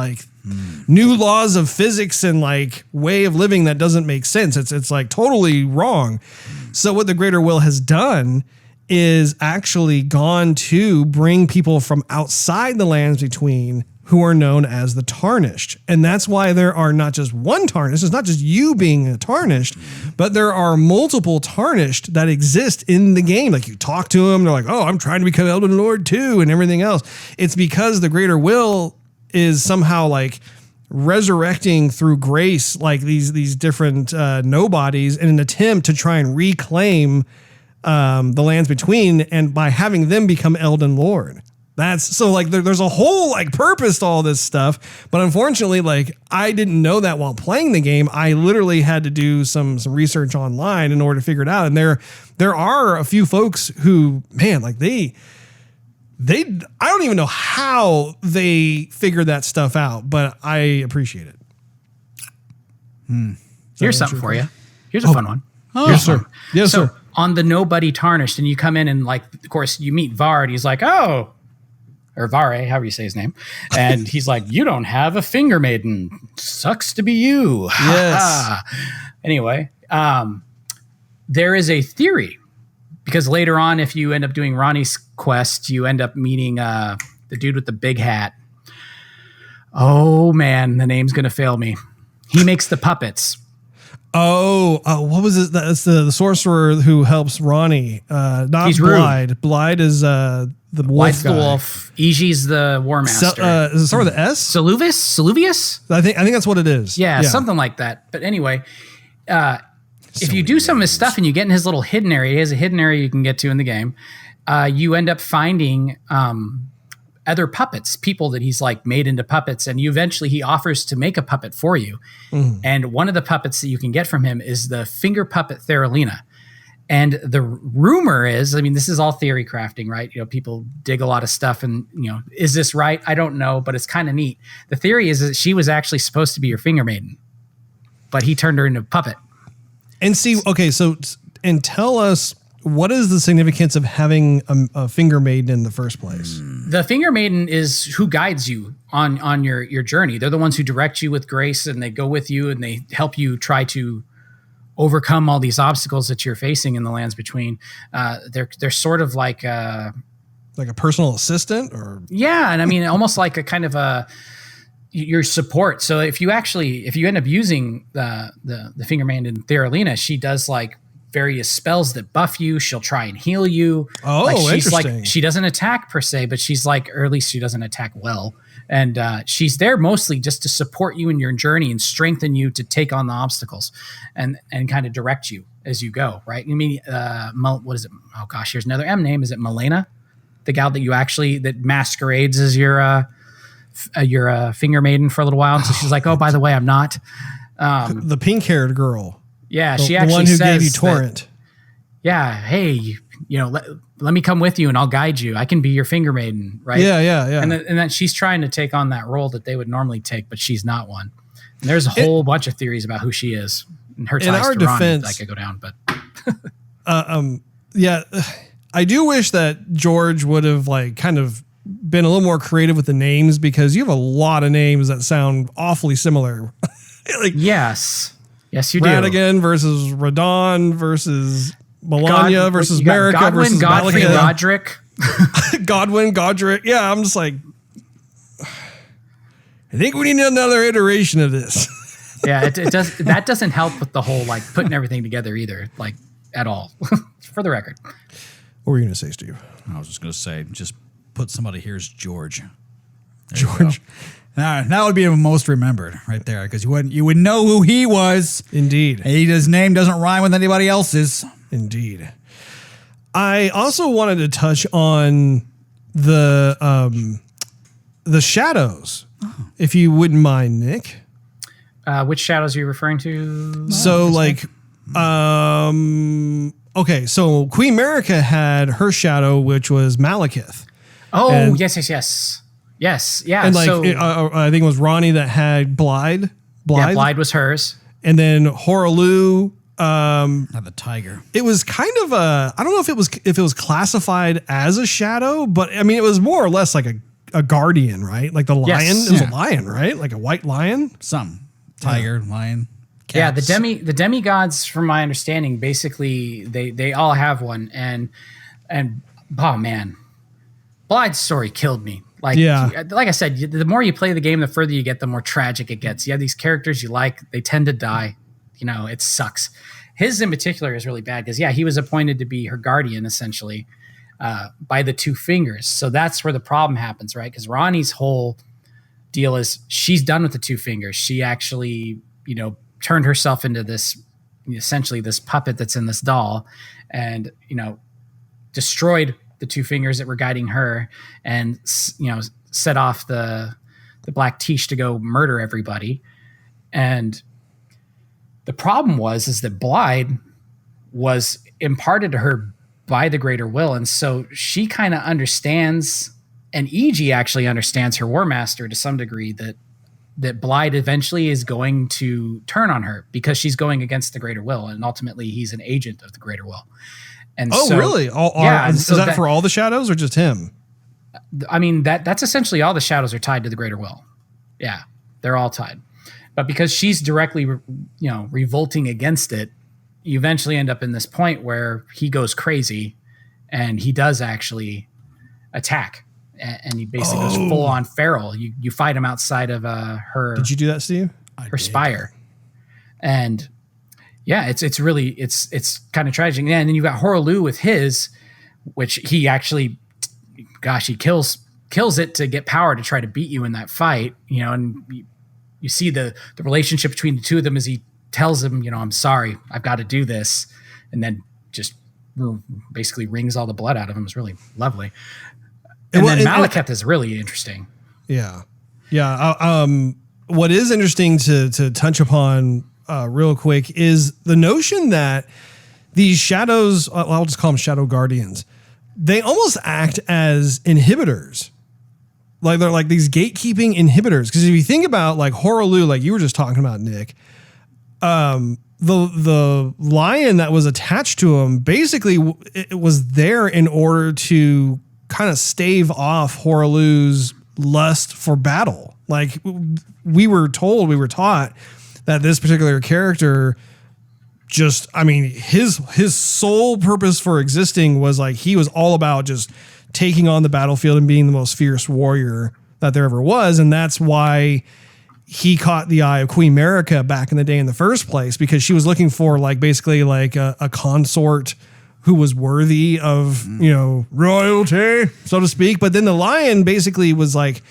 new laws of physics and like way of living that doesn't make sense. It's like totally wrong. So what the greater will has done is actually gone to bring people from outside the lands between who are known as the Tarnished. And that's why there are not just one Tarnished. It's not just you being a Tarnished, but there are multiple Tarnished that exist in the game. Like you talk to them, they're like, oh, I'm trying to become Elden Lord too, and everything else. It's because the greater will is somehow like resurrecting through grace, like these different nobodies in an attempt to try and reclaim the lands between, and by having them become Elden Lord. That's so like there's a whole like purpose to all this stuff, but unfortunately, like I didn't know that while playing the game. I literally had to do some research online in order to figure it out. And there are a few folks who, man, like they I don't even know how they figured that stuff out, but I appreciate it. Here's something for you. Here's a fun one. Oh, Yes, sir. Yes, So sir. on the Nobody Tarnished, and you come in and like, of course, you meet Var, and he's like, oh, or Vare, however you say his name. And he's like, you don't have a finger maiden. Sucks to be you. Yes. Anyway, there is a theory, because later on, if you end up doing Ronnie's quest, you end up meeting the dude with the big hat. Oh man, the name's going to fail me. He makes the puppets. Oh, what was it? That's the sorcerer who helps Ronnie. Not He's Blide. rude. Blide is the wolf White's the guy. wolf. Iji's the war master. Does it start with the S? Saluvius? I think that's what it is. Yeah, something like that. But anyway, if you do some of his stuff and you get in his little hidden area, he has a hidden area you can get to in the game, you end up finding other puppets, people that he's like made into puppets, and he offers to make a puppet for you. And one of the puppets that you can get from him is the finger puppet Theralina. And the rumor is, I mean, this is all theory crafting, right? You know, people dig a lot of stuff and, you know, is this right? I don't know, but it's kind of neat. The theory is that she was actually supposed to be your finger maiden, but he turned her into a puppet. And see, okay, so, and tell us, what is the significance of having a finger maiden in the first place? The finger maiden is who guides you on your journey. They're the ones who direct you with grace, and they go with you and they help you try to overcome all these obstacles that you're facing in the lands between. They're sort of like a personal assistant, or and I mean almost like a kind of your support. So if you end up using the finger maiden in Theralina, she does like various spells that buff you. She'll try and heal you. Oh, like she's interesting. Like, she doesn't attack per se, but she's like, or at least she doesn't attack well. And she's there mostly just to support you in your journey and strengthen you to take on the obstacles and kind of direct you as you go, right? I mean, what is it? Oh gosh, here's another M name. Is it Malena? The gal that masquerades as your finger maiden for a little while. And so she's like, oh, by the way, I'm not. The pink-haired girl. Yeah, the she actually one who says gave you Torrent. Hey, you know, let me come with you and I'll guide you. I can be your finger maiden, right? Yeah. And then she's trying to take on that role that they would normally take, but she's not one. And there's a whole bunch of theories about who she is and her ties to Ronnie that could go down. But I do wish that George would have like kind of been a little more creative with the names, because you have a lot of names that sound awfully similar. Like yes, you do. Radigan versus Radon versus Melania versus Marika Godwin, versus Godfrey, Maliketh. Godric. Godwin, Godric. Yeah, I'm just like, I think we need another iteration of this. Yeah, it does. That doesn't help with the whole like putting everything together either, like at all. For the record. What were you going to say, Steve? I was just going to say, just put somebody here as George. George. That would be the most remembered right there, because you would know who he was. Indeed. His name doesn't rhyme with anybody else's. Indeed. I also wanted to touch on the shadows, if you wouldn't mind, Nick. Which shadows are you referring to? So like, okay, so Queen Marika had her shadow, which was Maliketh. Oh, and, yes, yeah. And like, so, I think it was Ronnie that had Blythe. Yeah, Blythe was hers. And then Horalu. The tiger. It was kind of I don't know if it was classified as a shadow, but I mean, it was more or less like a guardian, right? Like the lion. Yes. It was a lion, right? Like a white lion. Tiger, lion. Cats. Yeah, the demigods, from my understanding, basically they all have one, and oh man, Blythe's story killed me. Like I said, the more you play the game, the further you get, the more tragic it gets. You have these characters you like, they tend to die. You know, it sucks. His in particular is really bad because he was appointed to be her guardian essentially by the two fingers. So that's where the problem happens, right? Because Ronnie's whole deal is she's done with the two fingers. She actually, turned herself into this, essentially this puppet that's in this doll, and destroyed the two fingers that were guiding her, and set off the Black Tish to go murder everybody. And the problem is that Blythe was imparted to her by the greater will, and so she kind of understands, and E.G. actually understands her War Master to some degree, that Blythe eventually is going to turn on her because she's going against the greater will, and ultimately he's an agent of the greater will. And really? Is that for all the shadows or just him? I mean, that's essentially all the shadows are tied to the greater will. Yeah, they're all tied. But because she's directly, revolting against it, you eventually end up in this point where he goes crazy and he does actually attack. And he basically goes full on feral. You fight him outside of her. Did you do that, Steve? Her spire. And yeah, it's really kind of tragic. Yeah, and then you got Horalu with his, which he actually, he kills it to get power to try to beat you in that fight. And you see the relationship between the two of them as he tells him, I'm sorry, I've got to do this, and then just basically wrings all the blood out of him. It's really lovely. And then Maliketh is really interesting. Yeah. What is interesting to touch upon real quick is the notion that these shadows, I'll just call them shadow guardians. They almost act as inhibitors. Like they're like these gatekeeping inhibitors. Because if you think about like Horaloo, like you were just talking about, Nick, the lion that was attached to him, basically it was there in order to kind of stave off Horaloo's lust for battle. Like we were taught that this particular character just, I mean, his sole purpose for existing was like, he was all about just taking on the battlefield and being the most fierce warrior that there ever was. And that's why he caught the eye of Queen Marika back in the day in the first place, because she was looking for like basically like a consort who was worthy of, you know, royalty, so to speak. But then the lion basically was like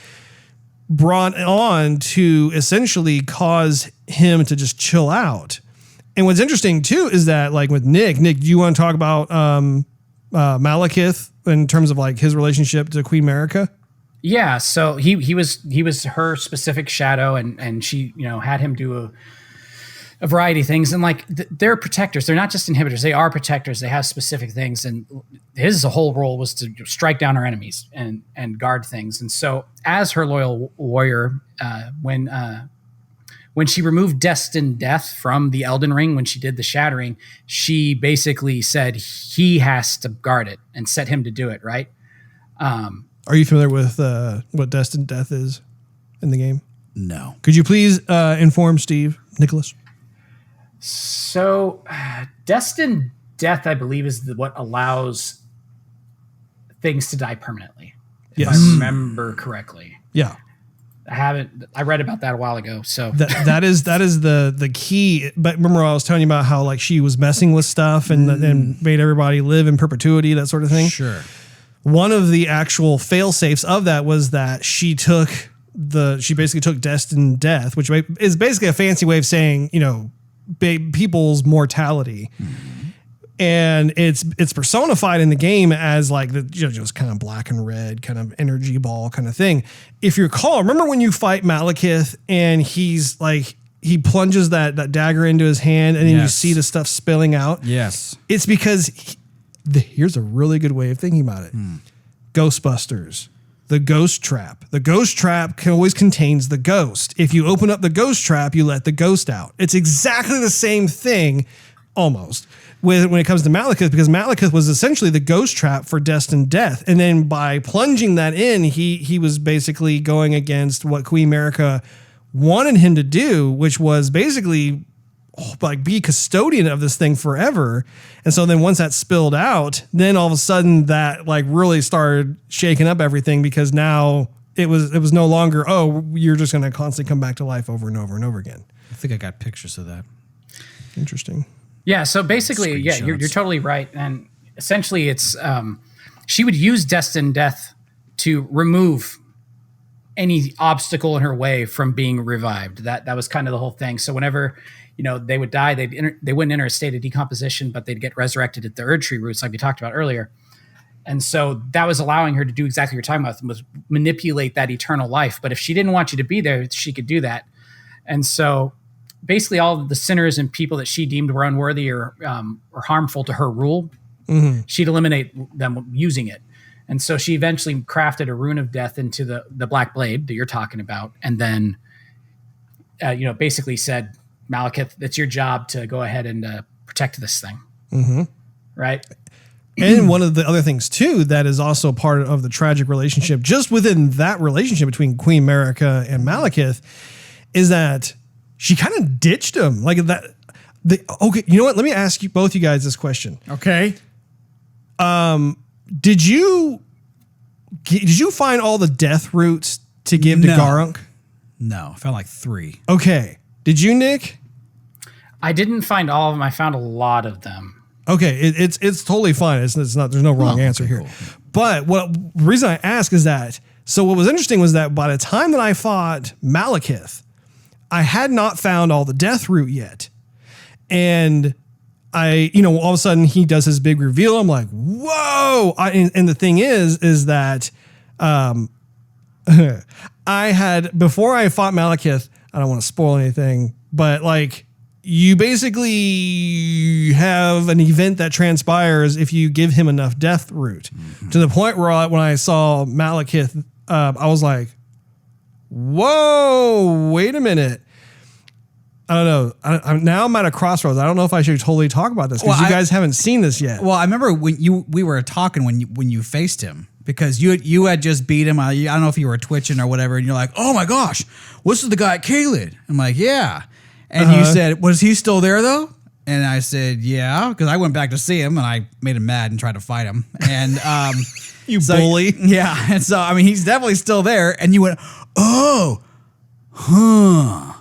brought on to essentially cause him to just chill out. And what's interesting too is that like with Nick, do you want to talk about Maliketh in terms of like his relationship to Queen Marika? Yeah, so he was her specific shadow, and she, you know, had him do a variety of things, and like they're protectors. They're not just inhibitors; they are protectors. They have specific things, and his whole role was to strike down her enemies and guard things. And so, as her loyal warrior, when she removed Destined Death from the Elden Ring, when she did the Shattering, she basically said he has to guard it and set him to do it, right? Are you familiar with what Destined Death is in the game? No. Could you please inform Steve, Nicholas? So, Destined Death, I believe, is what allows things to die permanently. If I remember correctly. Yeah. I read about that a while ago. So that is the key. But remember I was telling you about how like she was messing with stuff and made everybody live in perpetuity, that sort of thing. Sure. One of the actual fail safes of that was that she basically took Destined Death, which is basically a fancy way of saying, you know, people's mortality. And it's personified in the game as like the, you know, just kind of black and red kind of energy ball kind of thing. If you recall, remember when you fight Maliketh and he's like, he plunges that dagger into his hand and then you see the stuff spilling out. Yes. It's because here's a really good way of thinking about it. Ghostbusters, the ghost trap. The ghost trap always contains the ghost. If you open up the ghost trap, you let the ghost out. It's exactly the same thing, almost, when it comes to Maliketh, because Maliketh was essentially the ghost trap for Destined Death. And then by plunging that in, he was basically going against what Queen Marika wanted him to do, which was basically like be custodian of this thing forever. And so then once that spilled out, then all of a sudden that like really started shaking up everything, because now it was no longer, oh, you're just going to constantly come back to life over and over and over again. I think I got pictures of that. Interesting. Yeah. So basically, yeah, you're totally right. And essentially it's, she would use Destined Death to remove any obstacle in her way from being revived. That was kind of the whole thing. So whenever, you know, they would die, they wouldn't enter a state of decomposition, but they'd get resurrected at the Erd Tree roots, like we talked about earlier. And so that was allowing her to do exactly what you're talking about, was manipulate that eternal life. But if she didn't want you to be there, she could do that. And so basically all of the sinners and people that she deemed were unworthy or harmful to her rule, she'd eliminate them using it. And so she eventually crafted a rune of death into the Black Blade that you're talking about. And then, you know, basically said, Maliketh, it's your job to go ahead and protect this thing. Right. And one of the other things too, that is also part of the tragic relationship, just within that relationship between Queen Marika and Maliketh, is that she kind of ditched him like that. Okay. You know what? Let me ask you both, you guys, this question. Okay. Did you find all the death roots to give to Garunk? No, I found like 3. Okay. Did you, Nick? I didn't find all of them. I found a lot of them. Okay, it's totally fine. It's not. There's no wrong answer here. Cool. But the reason I ask is that, so what was interesting was that by the time that I fought Maliketh, I had not found all the death root yet, and I, you know, all of a sudden he does his big reveal. I'm like, whoa! And the thing is that, I had, before I fought Maliketh, I don't want to spoil anything, but like you basically have an event that transpires if you give him enough death root, to the point where when I saw Maliketh, I was like, whoa, wait a minute. I don't know. Now I'm at a crossroads. I don't know if I should totally talk about this because you guys haven't seen this yet. Well, I remember when we were talking when you faced him, because you had just beat him. I don't know if you were twitching or whatever, and you're like, oh my gosh, this is the guy at Caelid. I'm like, yeah. And you said, was he still there though? And I said, yeah, because I went back to see him and I made him mad and tried to fight him. And you bully. Yeah. And so, I mean, he's definitely still there. And you went, oh, huh.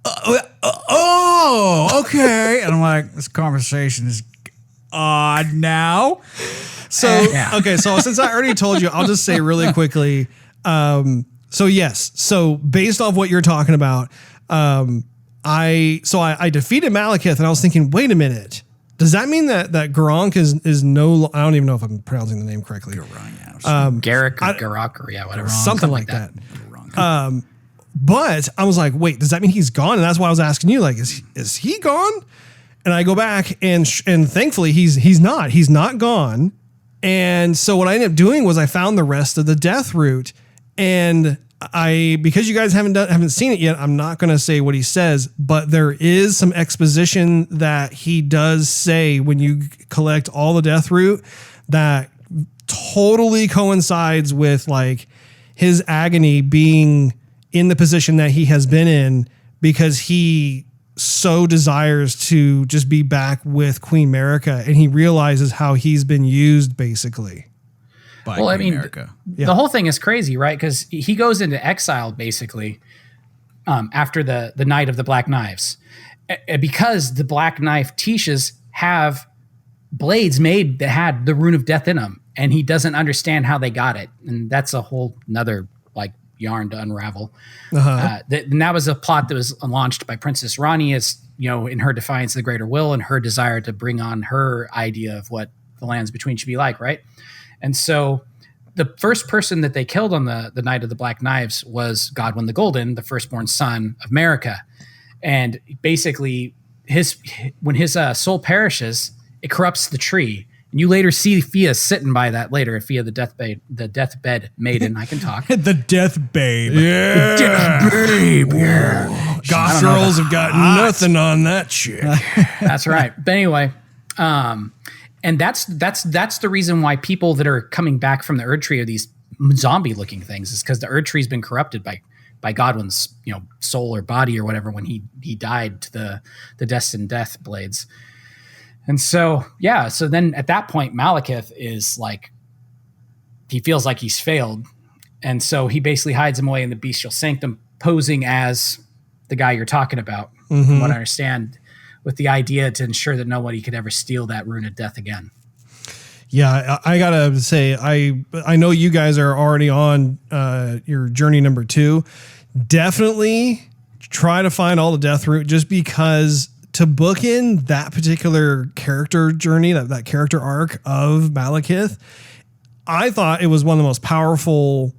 Oh, okay. And I'm like, this conversation is odd now. So, okay. So since I already told you, I'll just say really quickly. So yes. So based off what you're talking about, I defeated Maliketh and I was thinking, wait a minute. Does that mean that Gronk is no, I don't even know if I'm pronouncing the name correctly. Garrick or Garak or whatever. Something like that. But I was like, wait, does that mean he's gone? And that's why I was asking you, like, is he gone? And I go back and thankfully he's not gone. And so what I ended up doing was I found the rest of the death root, and because you guys haven't seen it yet, I'm not going to say what he says, but there is some exposition that he does say when you collect all the death root that totally coincides with like his agony being in the position that he has been in, because he so desires to just be back with Queen Marika, and he realizes how he's been used basically. Well, I mean, the whole thing is crazy, right? Because he goes into exile basically after the Night of the Black Knives, because the Black Knife Tisches have blades made that had the Rune of Death in them, and he doesn't understand how they got it, and that's a whole nother like yarn to unravel. And that was a plot that was launched by Princess Rani, as you know, in her defiance of the greater will and her desire to bring on her idea of what the lands between should be like, right? And so the first person that they killed on the Night of the Black Knives was Godwyn the Golden, the firstborn son of Marika. And basically when his soul perishes, it corrupts the tree. And you later see Fia sitting by that later, Fia the deathbed maiden. I can talk. The death babe. Yeah. The death babe. Yeah. Goth girls have got nothing on that chick. That's right. But anyway, and that's the reason why people that are coming back from the Erd Tree are these zombie-looking things, is because the Erd Tree's been corrupted by Godwyn's soul or body or whatever when he died to the destined death blades. And so so then at that point Maliketh is like, he feels like he's failed, and so he basically hides him away in the bestial sanctum, posing as the guy you're talking about, from what I understand, with the idea to ensure that nobody could ever steal that Rune of Death again. Yeah, I gotta say, I know you guys are already on your journey number 2. Definitely try to find all the death root, just because to book in that particular character journey, that character arc of Maliketh, I thought it was one of the most powerful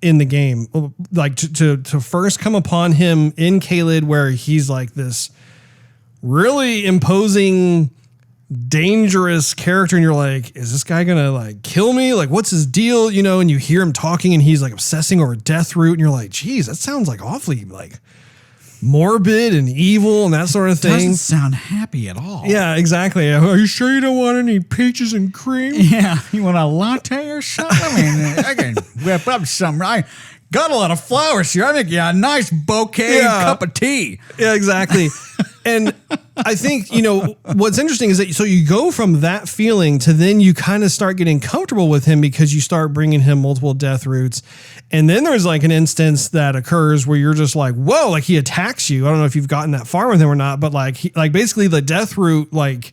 in the game. Like to first come upon him in Caelid, where he's like this really imposing, dangerous character, and you're like, is this guy gonna like kill me? Like, what's his deal? And you hear him talking and he's like obsessing over death root, and you're like, geez, that sounds like awfully like morbid and evil and that sort of thing. Doesn't sound happy at all. Yeah, exactly. Are you sure you don't want any peaches and cream? Yeah, you want a latte or something? I mean, I can whip up something. I got a lot of flowers here. I make you a nice bouquet cup of tea. Yeah, exactly. And I think, what's interesting is that so you go from that feeling to then you kind of start getting comfortable with him, because you start bringing him multiple death roots. And then there's like an instance that occurs where you're just like, whoa, like he attacks you. I don't know if you've gotten that far with him or not, but like basically the death root like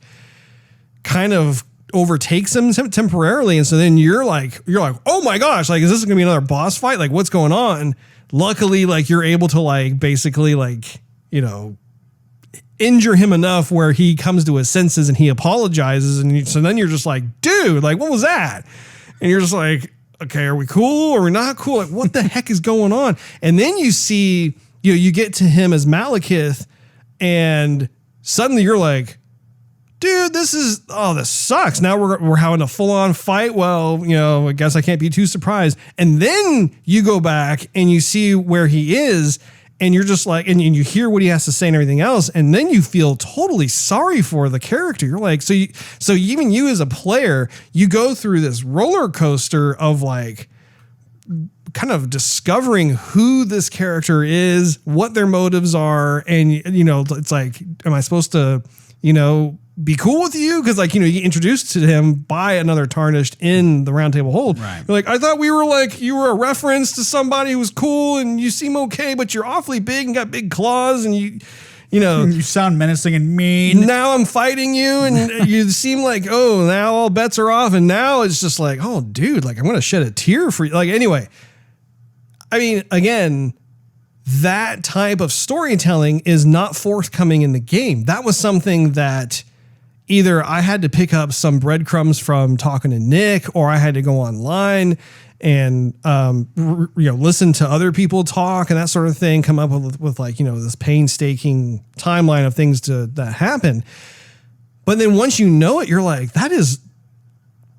kind of overtakes him temporarily. And so then you're like, oh my gosh, like, is this gonna be another boss fight? Like, what's going on? Luckily, like you're able to like basically like, injure him enough where he comes to his senses and he apologizes. And so then you're just like, dude, like, what was that? And you're just like, okay, are we cool or are we not cool? Like, what the heck is going on? And then you see, you get to him as Maliketh, and suddenly you're like, dude, this sucks. Now we're having a full on fight. Well, I guess I can't be too surprised. And then you go back and you see where he is, and you're just like, and you hear what he has to say and everything else. And then you feel totally sorry for the character. You're like, so even you as a player, you go through this roller coaster of like, kind of discovering who this character is, what their motives are. And, it's like, am I supposed to, be cool with you? Because you get introduced to him by another Tarnished in the Round Table Hold. Right. You're like, I thought you were a reference to somebody who was cool and you seem okay, but you're awfully big and got big claws and you sound menacing and mean. Now I'm fighting you and you seem like, oh, now all bets are off. And now it's just like, oh, dude, I'm going to shed a tear for you. Anyway, I mean, again, that type of storytelling is not forthcoming in the game. That was something that either I had to pick up some breadcrumbs from talking to Nick, or I had to go online and listen to other people talk and that sort of thing, come up with this painstaking timeline of things that happen. But then once you know it, you're like, that is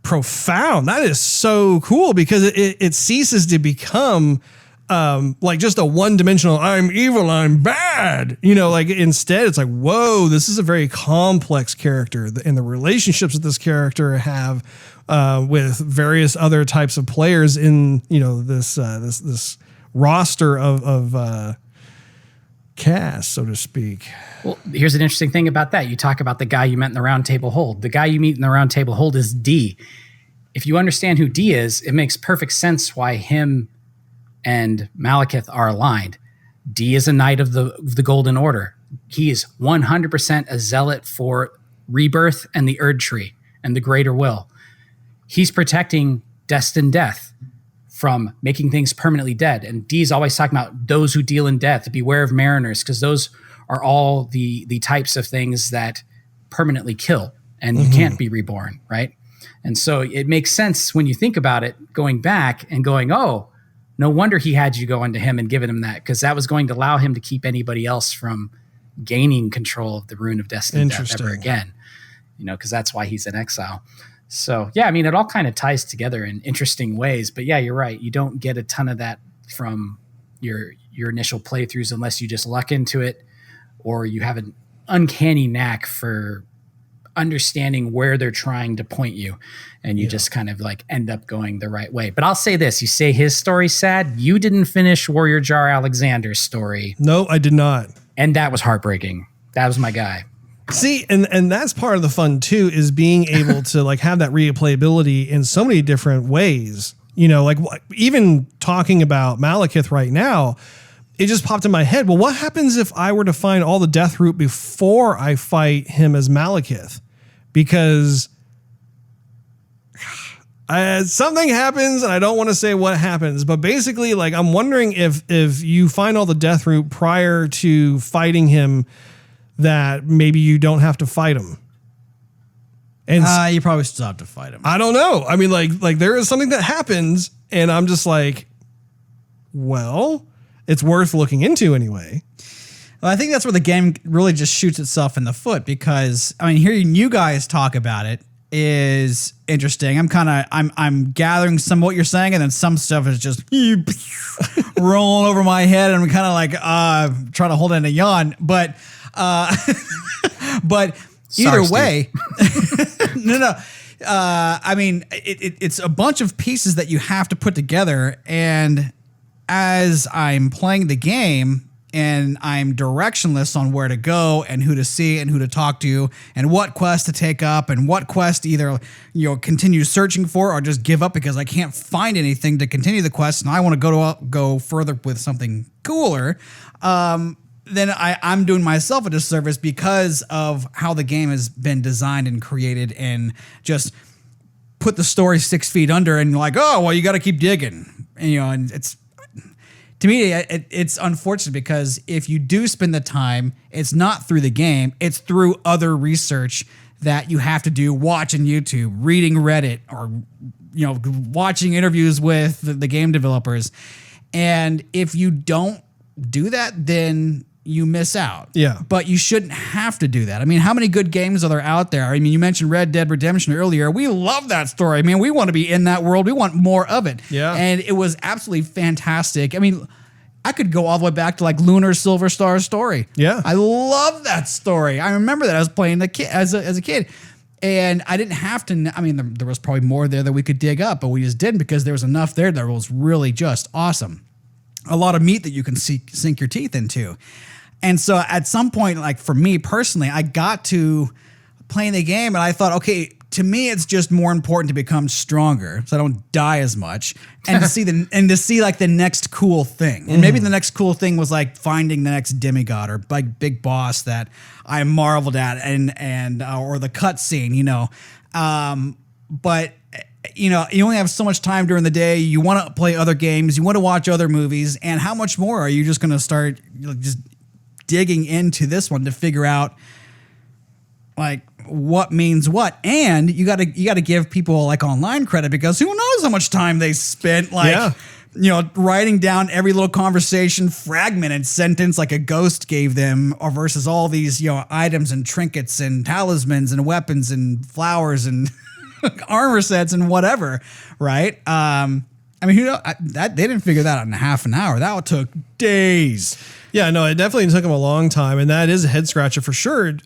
profound. That is so cool, because it ceases to become just a one-dimensional, I'm evil, I'm bad, instead it's like, whoa, this is a very complex character, and the relationships that this character have with various other types of players in, this roster of cast, so to speak. Well, here's an interesting thing about that. You talk about the guy you met in the Round Table Hold. The guy you meet in the Round Table Hold is D. If you understand who D is, it makes perfect sense why him and Maliketh are aligned. D is a knight of the Golden Order. He is 100% a zealot for rebirth and the Erd Tree and the Greater Will. He's protecting destined death from making things permanently dead. And D is always talking about those who deal in death, beware of mariners, because those are all the types of things that permanently kill, and you can't be reborn, right? And so it makes sense when you think about it, going back and going, oh, no wonder he had you go into him and given him that, because that was going to allow him to keep anybody else from gaining control of the Rune of Destiny Death ever again, because that's why he's in exile. So, yeah, I mean, it all kind of ties together in interesting ways. But, yeah, you're right. You don't get a ton of that from your initial playthroughs unless you just luck into it, or you have an uncanny knack for understanding where they're trying to point you, and you just kind of end up going the right way. But I'll say this, you say his story's sad. You didn't finish Warrior Jar Alexander's story. No, I did not. And that was heartbreaking. That was my guy. See, and that's part of the fun too, is being able to have that replayability in so many different ways. Even talking about Maliketh right now, it just popped in my head. Well, what happens if I were to find all the death root before I fight him as Maliketh? Because something happens, and I don't want to say what happens, but basically, I'm wondering if you find all the death root prior to fighting him, that maybe you don't have to fight him. And you probably still have to fight him. I don't know. I mean, there is something that happens, and I'm just like, well, it's worth looking into anyway. Well, I think that's where the game really just shoots itself in the foot, because hearing you guys talk about it is interesting. I'm gathering some of what you're saying, and then some stuff is just rolling over my head, and I'm kind of trying to hold in a yawn. But either way, no. It's a bunch of pieces that you have to put together, and as I'm playing the game and I'm directionless on where to go and who to see and who to talk to and what quest to take up and what quest either continue searching for or just give up because I can't find anything to continue the quest and I want to go further with something cooler, then I'm doing myself a disservice because of how the game has been designed and created, and just put the story 6 feet under and you got to keep digging, and it's. To me, it's unfortunate because if you do spend the time, it's not through the game, it's through other research that you have to do, watching YouTube, reading Reddit, or watching interviews with the game developers. And if you don't do that, then you miss out. Yeah. But you shouldn't have to do that. I mean, how many good games are there out there? I mean, you mentioned Red Dead Redemption earlier. We love that story. I mean, we want to be in that world. We want more of it. Yeah. And it was absolutely fantastic. I mean, I could go all the way back to like Lunar Silver Star Story. Yeah. I love that story. I remember that I was playing the kid as a kid. And I didn't have to, I mean, there was probably more there that we could dig up, but we just didn't because there was enough there that was really just awesome. A lot of meat that you can sink your teeth into. And so at some point, like for me personally, I got to playing the game and I thought, okay, to me, it's just more important to become stronger so I don't die as much and to see like the next cool thing. And maybe the next cool thing was like finding the next demigod or like big boss that I marveled at and or the cutscene, you know. But you know, you only have so much time during the day. You want to play other games, you want to watch other movies, and how much more are you just going to start just digging into this one to figure out like what means what? And you got to give people like online credit because who knows how much time they spent like you know, writing down every little conversation, fragmented sentence like a ghost gave them, or versus all these, you know, items and trinkets and talismans and weapons and flowers and armor sets and whatever, right? I mean, who know that they didn't figure that out in half an hour. That took days. Yeah, no, it definitely took them a long time, and that is a head scratcher for sure.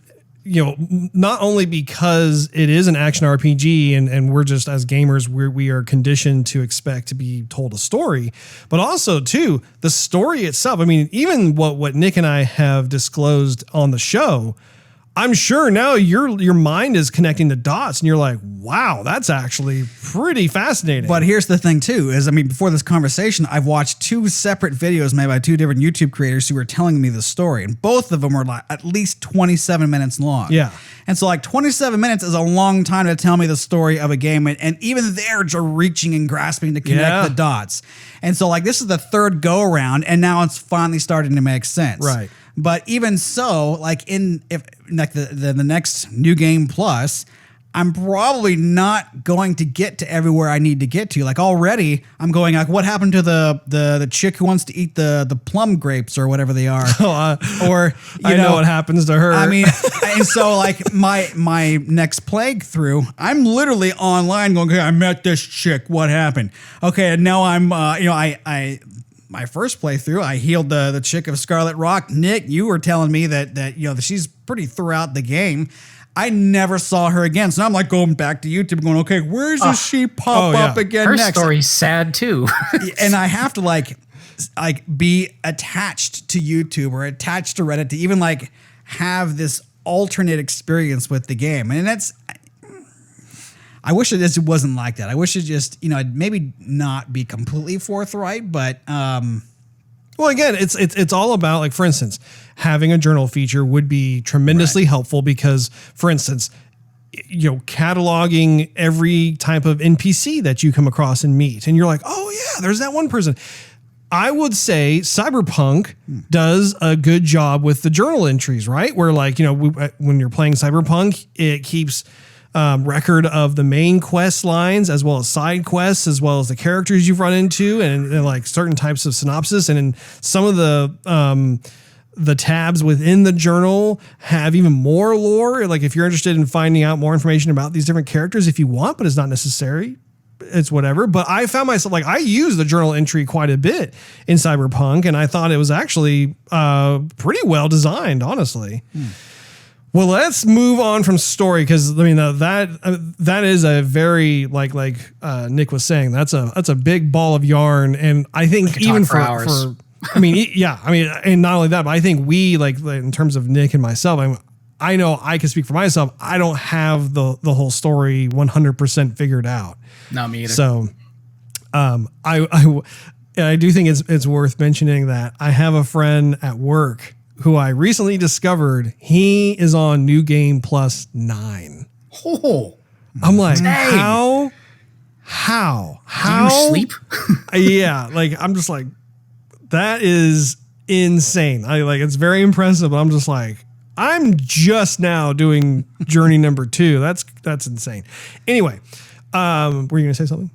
You know, not only because it is an action RPG and we're just as gamers, we are conditioned to expect to be told a story, but also too, the story itself. I mean, even what Nick and I have disclosed on the show, I'm sure now your mind is connecting the dots and you're like, wow, that's actually pretty fascinating. But here's the thing too, is I mean, before this conversation, I've watched 2 separate videos made by 2 different YouTube creators who were telling me the story. And both of them were like at least 27 minutes long. Yeah. And so like 27 minutes is a long time to tell me the story of a game. And even they're just reaching and grasping to connect the dots. And so like this is the 3rd go around and now it's finally starting to make sense. Right. But even so, like if the next New Game Plus, I'm probably not going to get to everywhere I need to get to. Like already, I'm going like, what happened to the chick who wants to eat the plum grapes or whatever they are? Or I know what happens to her. I mean, and so like my next plague through, I'm literally online going, okay, I met this chick. What happened? Okay, and now I'm you know my first playthrough, I healed the chick of Scarlet Rock. Nick, you were telling me that you know that she's pretty throughout the game. I never saw her again, so now I'm like going back to YouTube, going, okay, where does she pop up again Her next? story's sad too. And I have to like be attached to YouTube or attached to Reddit to even like have this alternate experience with the game, and that's. I wish it just wasn't like that. I wish it just, you know, maybe not be completely forthright, but well, again, it's all about, like, for instance, having a journal feature would be tremendously helpful because, for instance, you know, cataloging every type of NPC that you come across and meet, and you're like, oh yeah, there's that one person. I would say Cyberpunk does a good job with the journal entries, right? Where, like, you know, when you're playing Cyberpunk, it keeps record of the main quest lines as well as side quests, as well as the characters you've run into and like certain types of synopsis. And in some of the tabs within the journal have even more lore. Like if you're interested in finding out more information about these different characters, if you want, but it's not necessary, it's whatever. But I found myself like I use the journal entry quite a bit in Cyberpunk, and I thought it was actually pretty well designed, honestly. Well, let's move on from story because I mean that is a very like Nick was saying, that's a big ball of yarn, and I think even for I mean yeah, I mean, and not only that, but I think we like in terms of Nick and myself, I know I can speak for myself. I don't have the whole story 100% figured out. Not me either. So, I do think it's worth mentioning that I have a friend at work who I recently discovered. He is on New Game Plus 9. Oh, I'm like, dang. how? Do you sleep? Yeah, like I'm just like, that is insane. It's very impressive, but I'm just like, I'm just now doing journey number 2. That's insane. Anyway, were you gonna say something?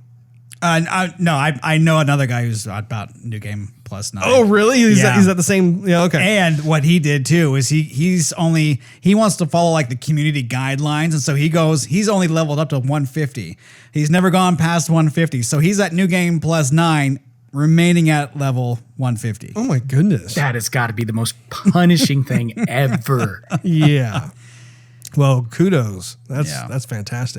No, I know another guy who's about New Game plus 9. Oh, really? He's Yeah. at the same. Yeah. Okay. And what he did too is he wants to follow like the community guidelines, and so he's only leveled up to 150. He's never gone past 150, so he's at New Game plus 9, remaining at level 150. Oh my goodness. That has got to be the most punishing thing ever. Yeah. Well, kudos. That's Yeah. that's fantastic.